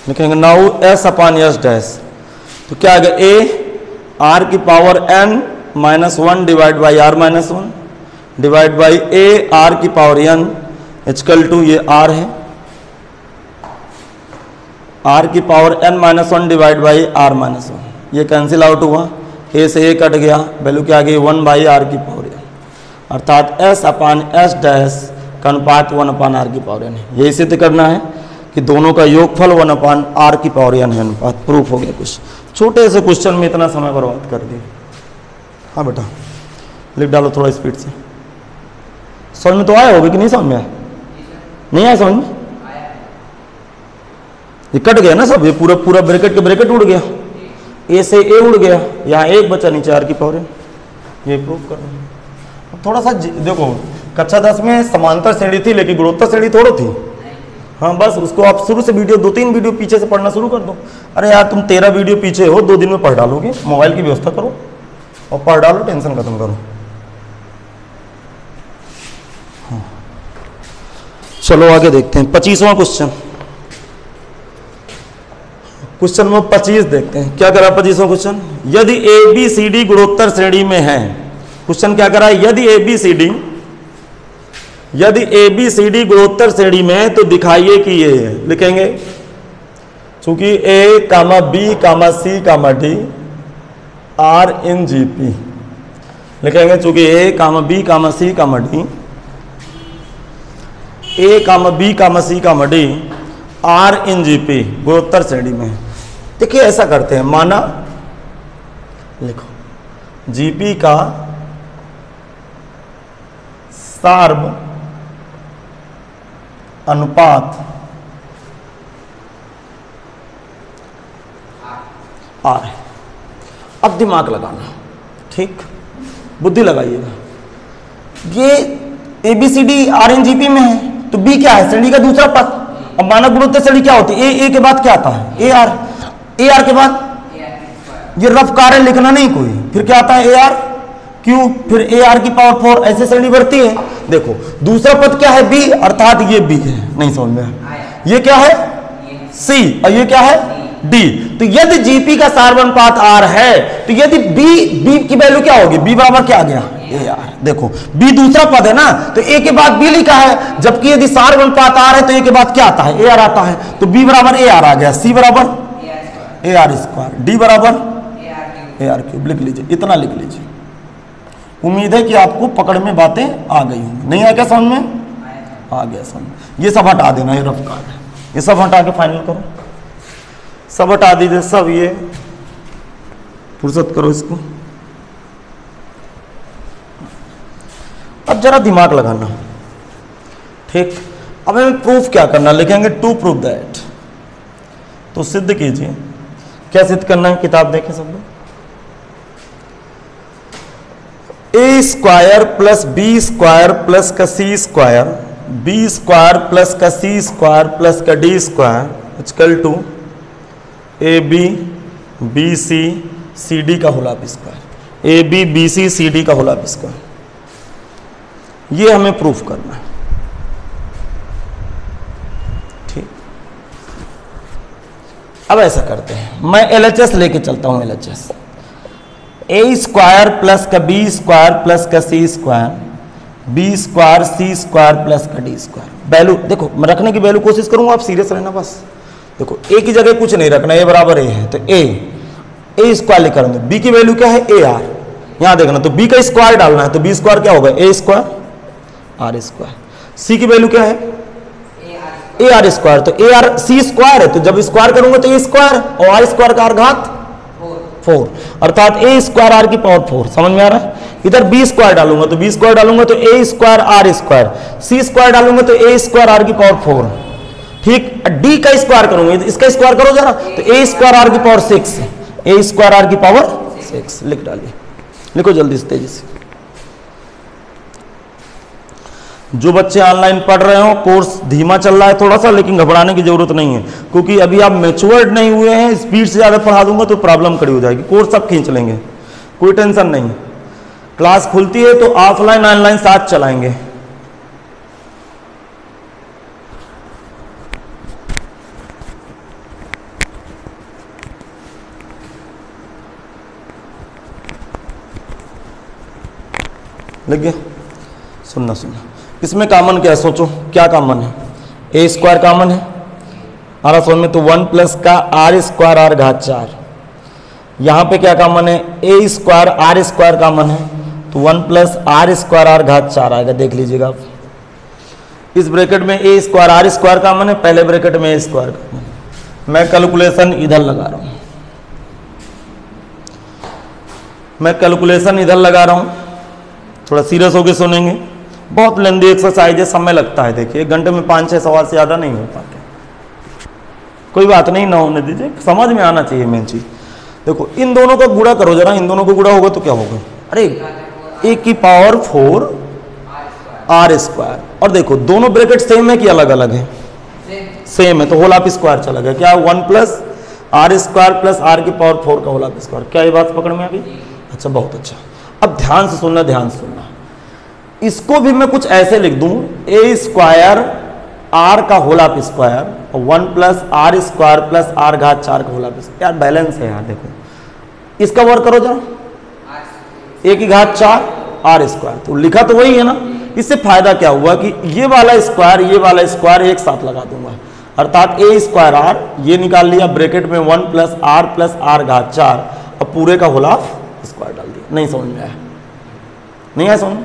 [SPEAKER 1] लिखेंगे now s upon s dash, तो क्या आ गया a आर की power n minus 1 divide by R minus 1 divide by a R की पावर n इक्वल टू, ये r है, r की power n minus 1 divide by R minus 1, ये कैंसिल आउट हुआ, a से a कट गया, वैल्यू क्या आ गई 1 बाई आर की पावर n, अर्थात s अपान s डैश का अनुपात 1 अपान आर की पावर n है। यही सिद्ध करना है कि दोनों का योगफल 1 अपान आर की पावर n है अनुपात। प्रूफ हो गया। कुछ छोटे से क्वेश्चन में इतना समय बर्बाद कर दिया। हाँ बेटा लिख डालो थोड़ा स्पीड से। समझ में तो आया होगा कि नहीं समझ में आया? नहीं आया समझ में? ये कट गया ना सब, ये पूरा पूरा ब्रैकेट के ब्रैकेट उड़ गया, ए से ए उड़ गया, यहाँ एक बचा नीचे आर की पावर n, ये प्रूफ कर दो। थोड़ा सा देखो कक्षा 10 में समांतर श्रेणी थी लेकिन गुणोत्तर श्रेणी थोड़ी थी। हाँ बस उसको आप शुरू से वीडियो 2-3 वीडियो पीछे से पढ़ना शुरू कर दो। अरे यार तुम 13 वीडियो पीछे हो, 2 दिन में पढ़ डालोगे, मोबाइल की व्यवस्था करो और पढ़ डालो, टेंशन खत्म करो। हाँ। चलो आगे देखते हैं 25वां क्वेश्चन। क्वेश्चन नंबर 25 देखते हैं क्या करा 25वां क्वेश्चन। यदि ए बी सी डी गुणोत्तर श्रेणी में है, क्वेश्चन क्या करा, यदि ए बी सी डी गुणोत्तर श्रेणी में है तो दिखाइए कि ये है। लिखेंगे चूंकि A comma B comma C comma D are in G P, लिखेंगे चूंकि A comma B comma C comma D, A comma B comma C comma D are in G P गुणोत्तर श्रेणी में। देखिए ऐसा करते हैं, माना लिखो जीपी का सार्व अनुपात आर है। अब दिमाग लगाना, ठीक, बुद्धि लगाइएगा। ये एबीसीडी आर एन जीपी में है तो बी क्या है, श्रेणी का दूसरा पद। अब मानक गुणोत्तर श्रेणी क्या होती है, ए के बाद क्या आता है, ए आर के बाद ये रफ कार्य लिखना नहीं कोई, फिर क्या आता है ए आर क्यू, फिर ए आर की पावर 4, ऐसे श्रेणी बढ़ती है। देखो दूसरा पद क्या है बी, अर्थात ये बी है, नहीं समझ में, ये क्या है सी और ये क्या है डी। तो यदि जीपी का सार्वनुपात आर है तो यदि बी की वैल्यू क्या होगी, बी बराबर क्या आ गया ए आर। देखो बी दूसरा पद है ना, तो ए के बाद बी लिखा है, जबकि यदि सार्वनुपात आर है तो ए के बाद क्या आता है, ए आर आता है, तो बी बराबर ए आर आ गया, सी बराबर ए आर स्क्वायर, डी बराबर ए आर क्यूब। लिख लीजिए, इतना लिख लीजिए। उम्मीद है कि आपको पकड़ में बातें आ गई होंगी। नहीं आ क्या समझ में? आ गया समझ। ये सब हटा देना, ये रफ कार्ड है, ये सब हटा के फाइनल करो, सब हटा दीजिए, सब ये फुर्सत करो इसको। अब जरा दिमाग लगाना, ठीक। अब हमें प्रूफ क्या करना, लिखेंगे टू प्रूफ दैट, तो सिद्ध कीजिए। क्या सिद्ध करना है, किताब देखें सब लोग। A square plus B square plus का C square, B square plus का सी स्क्वायर प्लस का D square equal to A B B C C D का whole square, A B B C C D का होल स्क्वायर। ये हमें प्रूफ करना है, ठीक। अब ऐसा करते हैं, मैं एलएचएस लेके चलता हूं, एलएचएस ए स्क्वायर प्लस का बी स्क्वायर प्लस का C square, B square C square plus का डी स्क्वायर। वैल्यू देखो मैं रखने की वैल्यू कोशिश करूंगा, आप सीरियस रहना बस। देखो ए की जगह कुछ नहीं रखना, ए बराबर ए है तो ए स्क्वायर लिख करूंगा, बी की वैल्यू क्या है ए आर, यहां देखना तो बी का स्क्वायर डालना है, तो बी स्क्वायर क्या होगा ए स्क्वायर आर स्क्वायर, सी की वैल्यू क्या है ए आर स्क्वायर, तो ए आर सी स्क्वायर है, तो जब स्क्वायर करूंगा तो ए स्क्वायर और आर स्क्वायर का घात 4, अर्थात ए स्क्वायर आर की पावर 4। समझ में आ रहा है? इधर बी स्क्वायर डालूंगा तो बी स्क्वायर डालूंगा तो A square R square, C square डालूंगा तो ए स्क्वायर आर की पावर 4, ठीक। डी का स्क्वायर करूंगा, इसका स्क्वायर करो जरा, तो ए स्क्वायर आर की पावर 6, ए स्क्वायर आर की पावर x लिख डालिए, लिखो जल्दी से तेजी से। जो बच्चे ऑनलाइन पढ़ रहे हो, कोर्स धीमा चल रहा है थोड़ा सा, लेकिन घबराने की जरूरत नहीं है, क्योंकि अभी आप मैच्योर्ड नहीं हुए हैं। स्पीड से ज़्यादा पढ़ा दूंगा तो प्रॉब्लम खड़ी हो जाएगी, कोर्स सब खींच लेंगे, कोई टेंशन नहीं। क्लास खुलती है तो ऑफलाइन ऑनलाइन साथ चलाएंगे। लग गया? सुनना सुनना, इसमें कॉमन क्या है, सोचो क्या कॉमन है? ए स्क्वायर कॉमन है, आरा समझ में, तो 1 प्लस का आर स्क्वायर आर घात 4। यहाँ पे क्या कॉमन है? ए स्क्वायर आर स्क्वायर कॉमन है, तो 1 प्लस आर स्क्वायर आर घात 4 आएगा। देख लीजिएगा आप, इस ब्रैकेट में ए स्क्वायर आर स्क्वायर कॉमन है, पहले ब्रैकेट में ए स्क्वायर कॉमन है। मैं कैलकुलेशन इधर लगा रहा हूँ, मैं कैलकुलेशन इधर लगा रहा हूँ, थोड़ा सीरियस होकर सुनेंगे। बहुत लेंदी एक्सरसाइज है, समय लगता है। देखिए 1 घंटे में 5-6 सवाल से ज़्यादा नहीं हो पाते, कोई बात नहीं, ना होने दीजिए, समझ में आना चाहिए मेन चीज़। देखो इन दोनों का गुणा करो जरा, इन दोनों को गुणा होगा तो क्या होगा? अरे ए की पावर 4 आर स्क्वायर, और देखो दोनों ब्रैकेट सेम है कि अलग अलग है? सेम है, तो होल ऑफ स्क्वायर चला गया। क्या? 1 plus R square plus R की पावर 4 का होल ऑफ स्क्वायर। क्या ये बात पकड़ में आ गई? अच्छा, बहुत अच्छा। अब ध्यान से सुनना, ध्यान से सुनना, इसको भी मैं कुछ ऐसे लिख दूं, ए स्क्वायर आर का होल ऑफ स्क्वायर और 1 plus R square plus R घात 4 का होल ऑफ स्क्वायर। यार बैलेंस है यार, देखो इसका वर्क करो जरा, ए की घात 4 आर स्क्वायर, तो लिखा तो वही है ना। इससे फायदा क्या हुआ कि ये वाला स्क्वायर एक साथ लगा दूंगा, अर्थात ए स्क्वायर आर, ये निकाल लिया ब्रैकेट में 1 प्लस आर घात 4 और पूरे का होल ऑफ स्क्वायर डाल दिया। नहीं समझ में आया? नहीं आया समझ?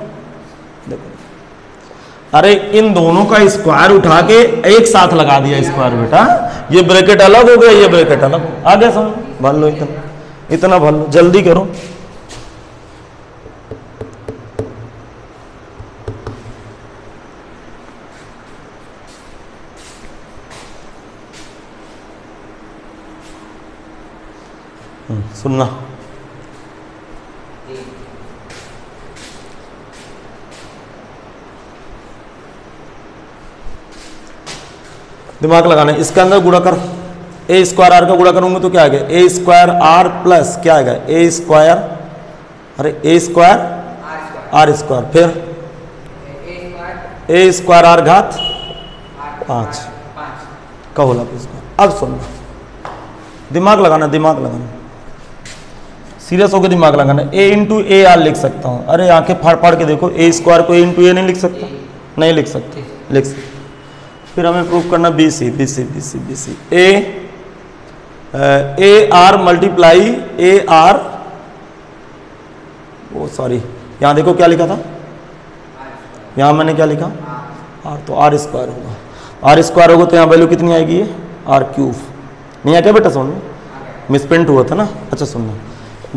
[SPEAKER 1] देखो, अरे इन दोनों का स्क्वायर उठा के एक साथ लगा दिया स्क्वायर बेटा, ये ब्रैकेट अलग हो गया, ये ब्रैकेट अलग हो, आ गया समझ? भर लो, इतना भर लो, जल्दी करो। सुनना, दिमाग लगाना। इसके अंदर गुणा कर, ए स्क्वायर आर का गुणा करूंगा तो क्या आ गया? ए स्क्वायर आर प्लस क्या आएगा? ए स्क्वायर, अरे ए स्क्वायर आर स्क्वायर, फिर ए स्क्वायर आर घात 5 का होल ऑफ स्क्वायर। अब सुनना, दिमाग लगाना, दिमाग लगाना, सीरियस होकर दिमाग लगाना। ए इंटू ए आर लिख सकता हूँ, अरे आंखें फाड़ फाड़ के देखो, ए स्क्वायर को ए इंटू ए नहीं लिख सकता? नहीं लिख सकते, लिख सकते। फिर हमें प्रूफ करना B C A R multiply A R, oh sorry, यहाँ देखो क्या लिखा था, यहाँ मैंने क्या लिखा? आर, तो आर स्क्वायर होगा, आर स्क्वायर होगा तो यहाँ वैल्यू कितनी आएगी? ये आर क्यूब। नहीं आ क्या बेटा समझ में? मिसप्रिंट हुआ था ना। अच्छा सुनना,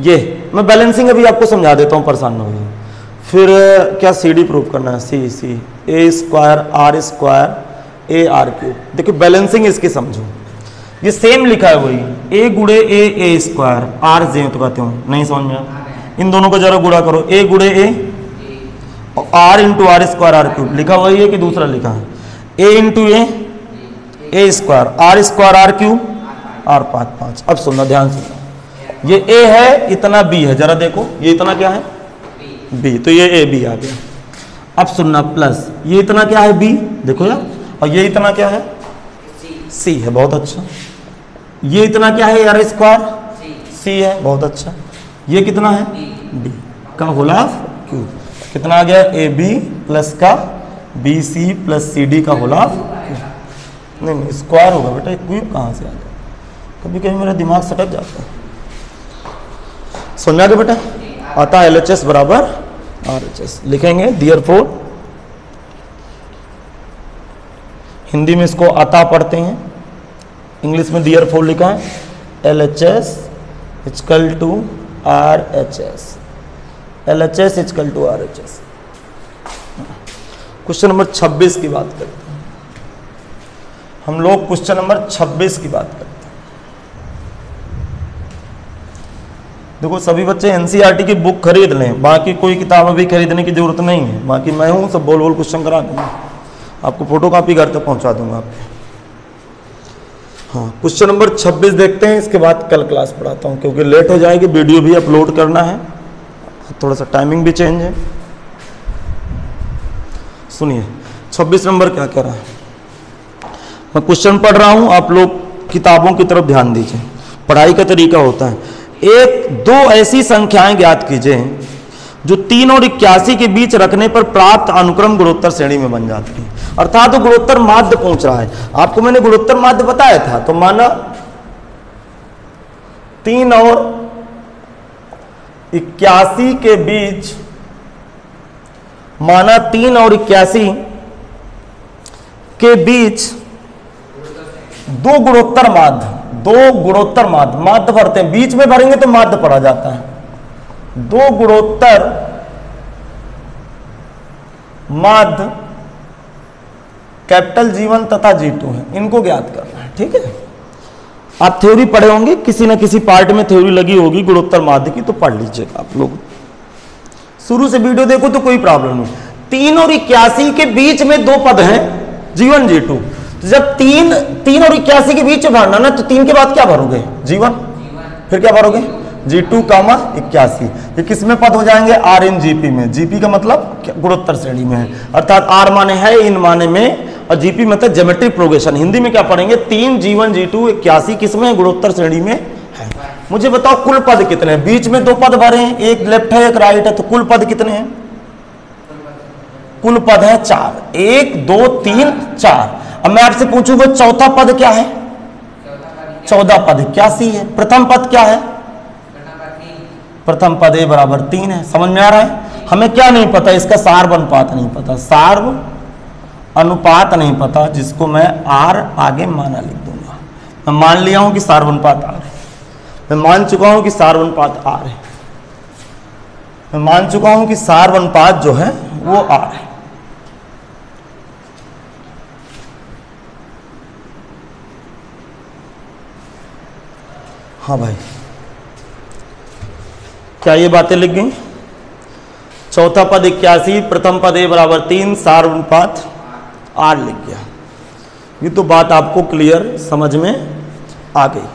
[SPEAKER 1] ये मैं बैलेंसिंग अभी आपको समझा देता हूँ, परेशान ना होइए। फिर क्या सी डी प्रूफ करना है? C A square R square A R cube. देखिए बैलेंसिंग इसकी समझो, ये सेम लिखा है वही, ए गुड़े ए स्क्वायर आर जे तो कहते हो, नहीं समझ में आया? इन दोनों को जरा गुणा करो, ए गुड़े ए और R into R square R cube, लिखा वही है कि दूसरा लिखा है? A into A square R cube R 5। अब सुनना, ध्यान सुनना, ये ए है, इतना बी है, जरा देखो ये इतना क्या है? बी, तो ये ए बी आ गया। अब सुनना, प्लस ये इतना क्या है? बी, देखो यार, और ये इतना क्या है? सी है, बहुत अच्छा। ये इतना क्या है यार? स्क्वायर सी है, बहुत अच्छा। ये कितना है? बी का होल ऑफ क्यूब, कितना आ गया? ए बी प्लस का B C plus C D का होल ऑफ क्यूब। नहीं स्क्वायर होगा बेटा, क्यूब कहाँ से आ गया? कभी कभी मेरा दिमाग सटक जाता है। समझ में आ गया बेटा? आता है LHS बराबर RHS, लिखेंगे देयरफॉर, हिंदी में इसको अतः पढ़ते हैं, इंग्लिश में देयरफॉर लिखा है, LHS equal to RHS, LHS equal to RHS। Question number 26 की बात करते हैं हम लोग, क्वेश्चन नंबर 26 की बात करते हैं। देखो सभी बच्चे एनसीईआरटी की बुक खरीद लें, बाकी कोई किताब अभी खरीदने की जरूरत नहीं है। बाकी मैं हूँ, सब बोल क्वेश्चन करा दूंगा, आपको फोटोकॉपी घर तक पहुँचा दूंगा आपके। हाँ, क्वेश्चन नंबर 26 देखते हैं, इसके बाद कल क्लास पढ़ाता हूँ क्योंकि लेट हो जाएगी, वीडियो भी अपलोड करना है, थोड़ा सा टाइमिंग भी चेंज है। सुनिए 26 नंबर क्या कह रहा है। मैं क्वेश्चन पढ़ रहा हूँ, आप लोग किताबों की तरफ ध्यान दीजिए। पढ़ाई का तरीका होता है, एक दो ऐसी संख्याएं ज्ञात कीजिए जो 3 और 81 के बीच रखने पर प्राप्त अनुक्रम गुणोत्तर श्रेणी में बन जाती है। अर्थात तो गुणोत्तर माध्य पूछ रहा है, आपको मैंने गुणोत्तर माध्य बताया था। तो माना 3 और 81 के बीच, माना 3 और 81 के बीच दो गुणोत्तर माध्य, माध्य भरते हैं, बीच में भरेंगे तो माध्य पढ़ा जाता है। दो गुणोत्तर माध्य कैपिटल G1 तथा G2 है, इनको ज्ञात करना है। ठीक है, आप थ्योरी पढ़े होंगे, किसी न किसी पार्ट में थ्योरी लगी होगी गुणोत्तर माध्य की, तो पढ़ लीजिएगा आप लोग। शुरू से वीडियो देखो तो कोई प्रॉब्लम नहीं। 3 और 81 के बीच में दो पद हैं G1 G2, तो जब 3 और 81 के बीच भरना ना, तो 3 के बाद क्या भरोगे? G1, फिर क्या भरोगे? G2 कामा 81। ये किस में पद हो जाएंगे? R इन GP में। GP का मतलब गुणोत्तर श्रेणी में है, अर्थात R माने है, इन माने में, और GP मतलब ज्योमेट्रिक प्रोग्रेशन। हिंदी में क्या पढ़ेंगे? 3 G1 G2 81 किस में? गुणोत्तर श्रेणी में है। मुझे बताओ कुल पद कितने हैं? बीच में दो पद भरे हैं, एक लेफ्ट है एक राइट है, तो कुल पद कितने हैं? कुल पद है 4, 1 2 3 4। अब मैं आपसे पूछूंगा चौथा पद क्या है? चौथा पद 81 है। प्रथम पद क्या है? प्रथम पद A बराबर 3 है। समझ में आ रहा है? हमें क्या नहीं पता? इसका सार्व अनुपात नहीं पता, सार्व अनुपात नहीं पता, जिसको मैं R आगे माना लिख दूंगा। मैं मान लिया हूं कि सार्व अनुपात R है, मैं मान चुका हूं कि सार्व अनुपात R है, मैं मान चुका हूं कि सार्व अनुपात जो है वो R है। हाँ भाई, क्या ये बातें लिख गई? चौथा पद 81, प्रथम पद A बराबर 3, सार्व अनुपात R लिख गया। ये तो बात आपको क्लियर समझ में आ गई।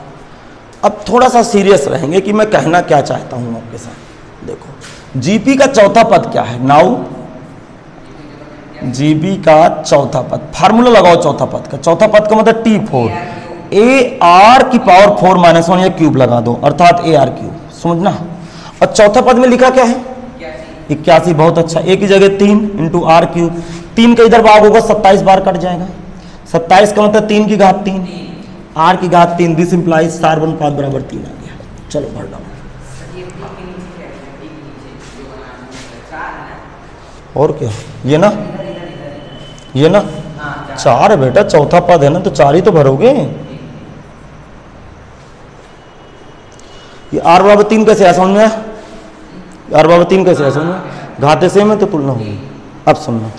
[SPEAKER 1] अब थोड़ा सा सीरियस रहेंगे कि मैं कहना क्या चाहता हूं आपके साथ। देखो GP का चौथा पद क्या है? नाउ GP का चौथा पद, फार्मूला लगाओ चौथा पद का। चौथा पद का मतलब T4, AR की पावर 4 माइनस 1 या क्यूब लगा दो, अर्थात AR क्यूब, समझना। और चौथा पद में लिखा क्या है? 81। बहुत अच्छा, A की जगह 3 इंटू R क्यूब। 3 का इधर भाग होगा 27 बार कट जाएगा, 27 का मतलब 3 की घात 3, R की घात 3। दिस इंप्लाइज सार्व अनुपात बराबर 3 आ गया। चलो भर डालो। और क्या, ये ना 4 है बेटा, चौथा पद है ना, तो 4 ही तो भरोगे। ये R बराबर 3 कैसे है? समझ में? R बराबर 3 कैसे है? समझ में? घाते से में तो तुलना होगी। अब सुनना,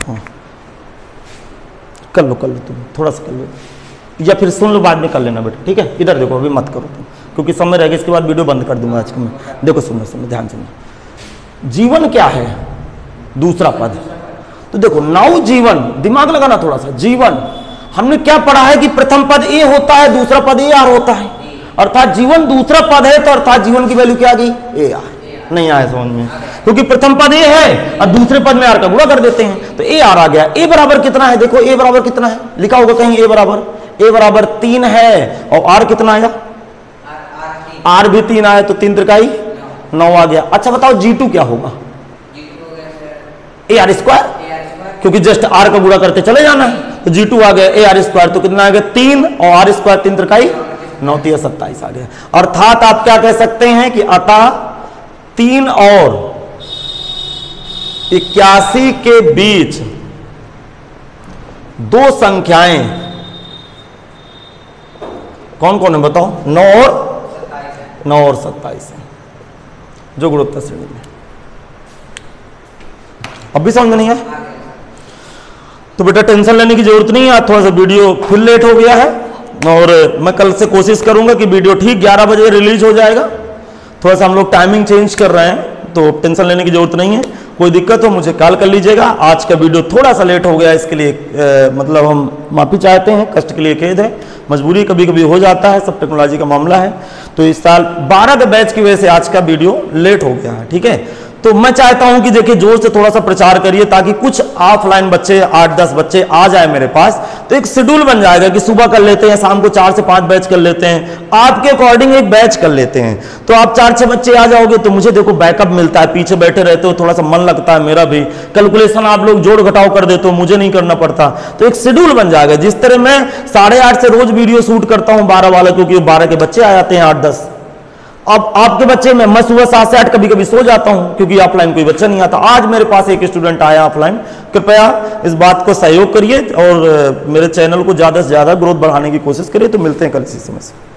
[SPEAKER 1] हाँ कर लो तुम, थोड़ा सा कर लो, या फिर सुन लो, बाद में कर लेना बेटा। ठीक है, इधर देखो, अभी मत करो तुम, क्योंकि समय रहेगा, इसके बाद वीडियो बंद कर दूंगा आज के मैं। देखो सुनो ध्यान सुनो। जीवन क्या है? दूसरा पद। तो देखो नाउ जीवन, दिमाग लगाना थोड़ा सा। जीवन हमने क्या पढ़ा है कि प्रथम पद A होता है, दूसरा पद AR होता है, अर्थात जीवन दूसरा पद है, तो अर्थात जीवन की वैल्यू क्या आ गई? AR। नहीं आया समझ में? क्योंकि प्रथम पद A है और दूसरे पद में R का गुणा कर देते हैं, तो AR आ गया। A बराबर कितना है? देखो A बराबर कितना है, लिखा होगा कहीं A बराबर 3 है, और R कितना आया? R भी 3 आया, तो 3 त्रिकाई 9 आ गया। अच्छा बताओ G2 क्या होगा? AR स्क्वायर, क्योंकि जस्ट R का गुणा करते चले जाना है, तो G2 आ गया AR स्क्वायर, तो कितना आ गया? 3, और R स्क्वायर 3 त्रिकाई 9, 3 27 आ गया। अर्थात आप क्या कह सकते हैं कि अतः 3 और 81 के बीच दो संख्याएं कौन कौन है बताओ? 9 और 27 है, जो गुणोत्तर श्रेणी में। अब भी समझ में नहीं है? तो बेटा टेंशन लेने की जरूरत नहीं है। आज थोड़ा सा वीडियो फिर लेट हो गया है और मैं कल से कोशिश करूंगा कि वीडियो ठीक 11 बजे रिलीज हो जाएगा। थोड़ा सा हम लोग टाइमिंग चेंज कर रहे हैं, तो टेंशन लेने की जरूरत नहीं है। कोई दिक्कत हो मुझे कॉल कर लीजिएगा। आज का वीडियो थोड़ा सा लेट हो गया, इसके लिए मतलब हम माफी चाहते हैं, कष्ट के लिए खेद है, मजबूरी कभी कभी हो जाता है, सब टेक्नोलॉजी का मामला है। तो इस साल 12 के बैच की वजह से आज का वीडियो लेट हो गया है, ठीक है। तो मैं चाहता हूं कि देखिए जोर से थोड़ा सा प्रचार करिए ताकि कुछ ऑफलाइन बच्चे 8-10 बच्चे आ जाए मेरे पास, तो एक शेड्यूल बन जाएगा कि सुबह कर लेते हैं, शाम को 4 से 5 बैच कर लेते हैं, आपके अकॉर्डिंग एक बैच कर लेते हैं। तो आप 4-6 बच्चे आ जाओगे तो मुझे देखो बैकअप मिलता है, पीछे बैठे रहते हो, थोड़ा सा मन लगता है मेरा भी, कैलकुलेशन आप लोग जोड़ घटाव कर देते हो, मुझे नहीं करना पड़ता। तो एक शेड्यूल बन जाएगा। जिस तरह मैं 8:30 से रोज वीडियो शूट करता हूं 12 वाला, क्योंकि 12 के बच्चे आ जाते हैं 8-10। अब आपके बच्चे में मैं सुबह 7 से 8 कभी कभी सो जाता हूं क्योंकि ऑफलाइन कोई बच्चा नहीं आता। आज मेरे पास एक स्टूडेंट आया ऑफलाइन। कृपया इस बात को सहयोग करिए और मेरे चैनल को ज्यादा से ज्यादा ग्रोथ बढ़ाने की कोशिश करिए। तो मिलते हैं कल इसी समय से।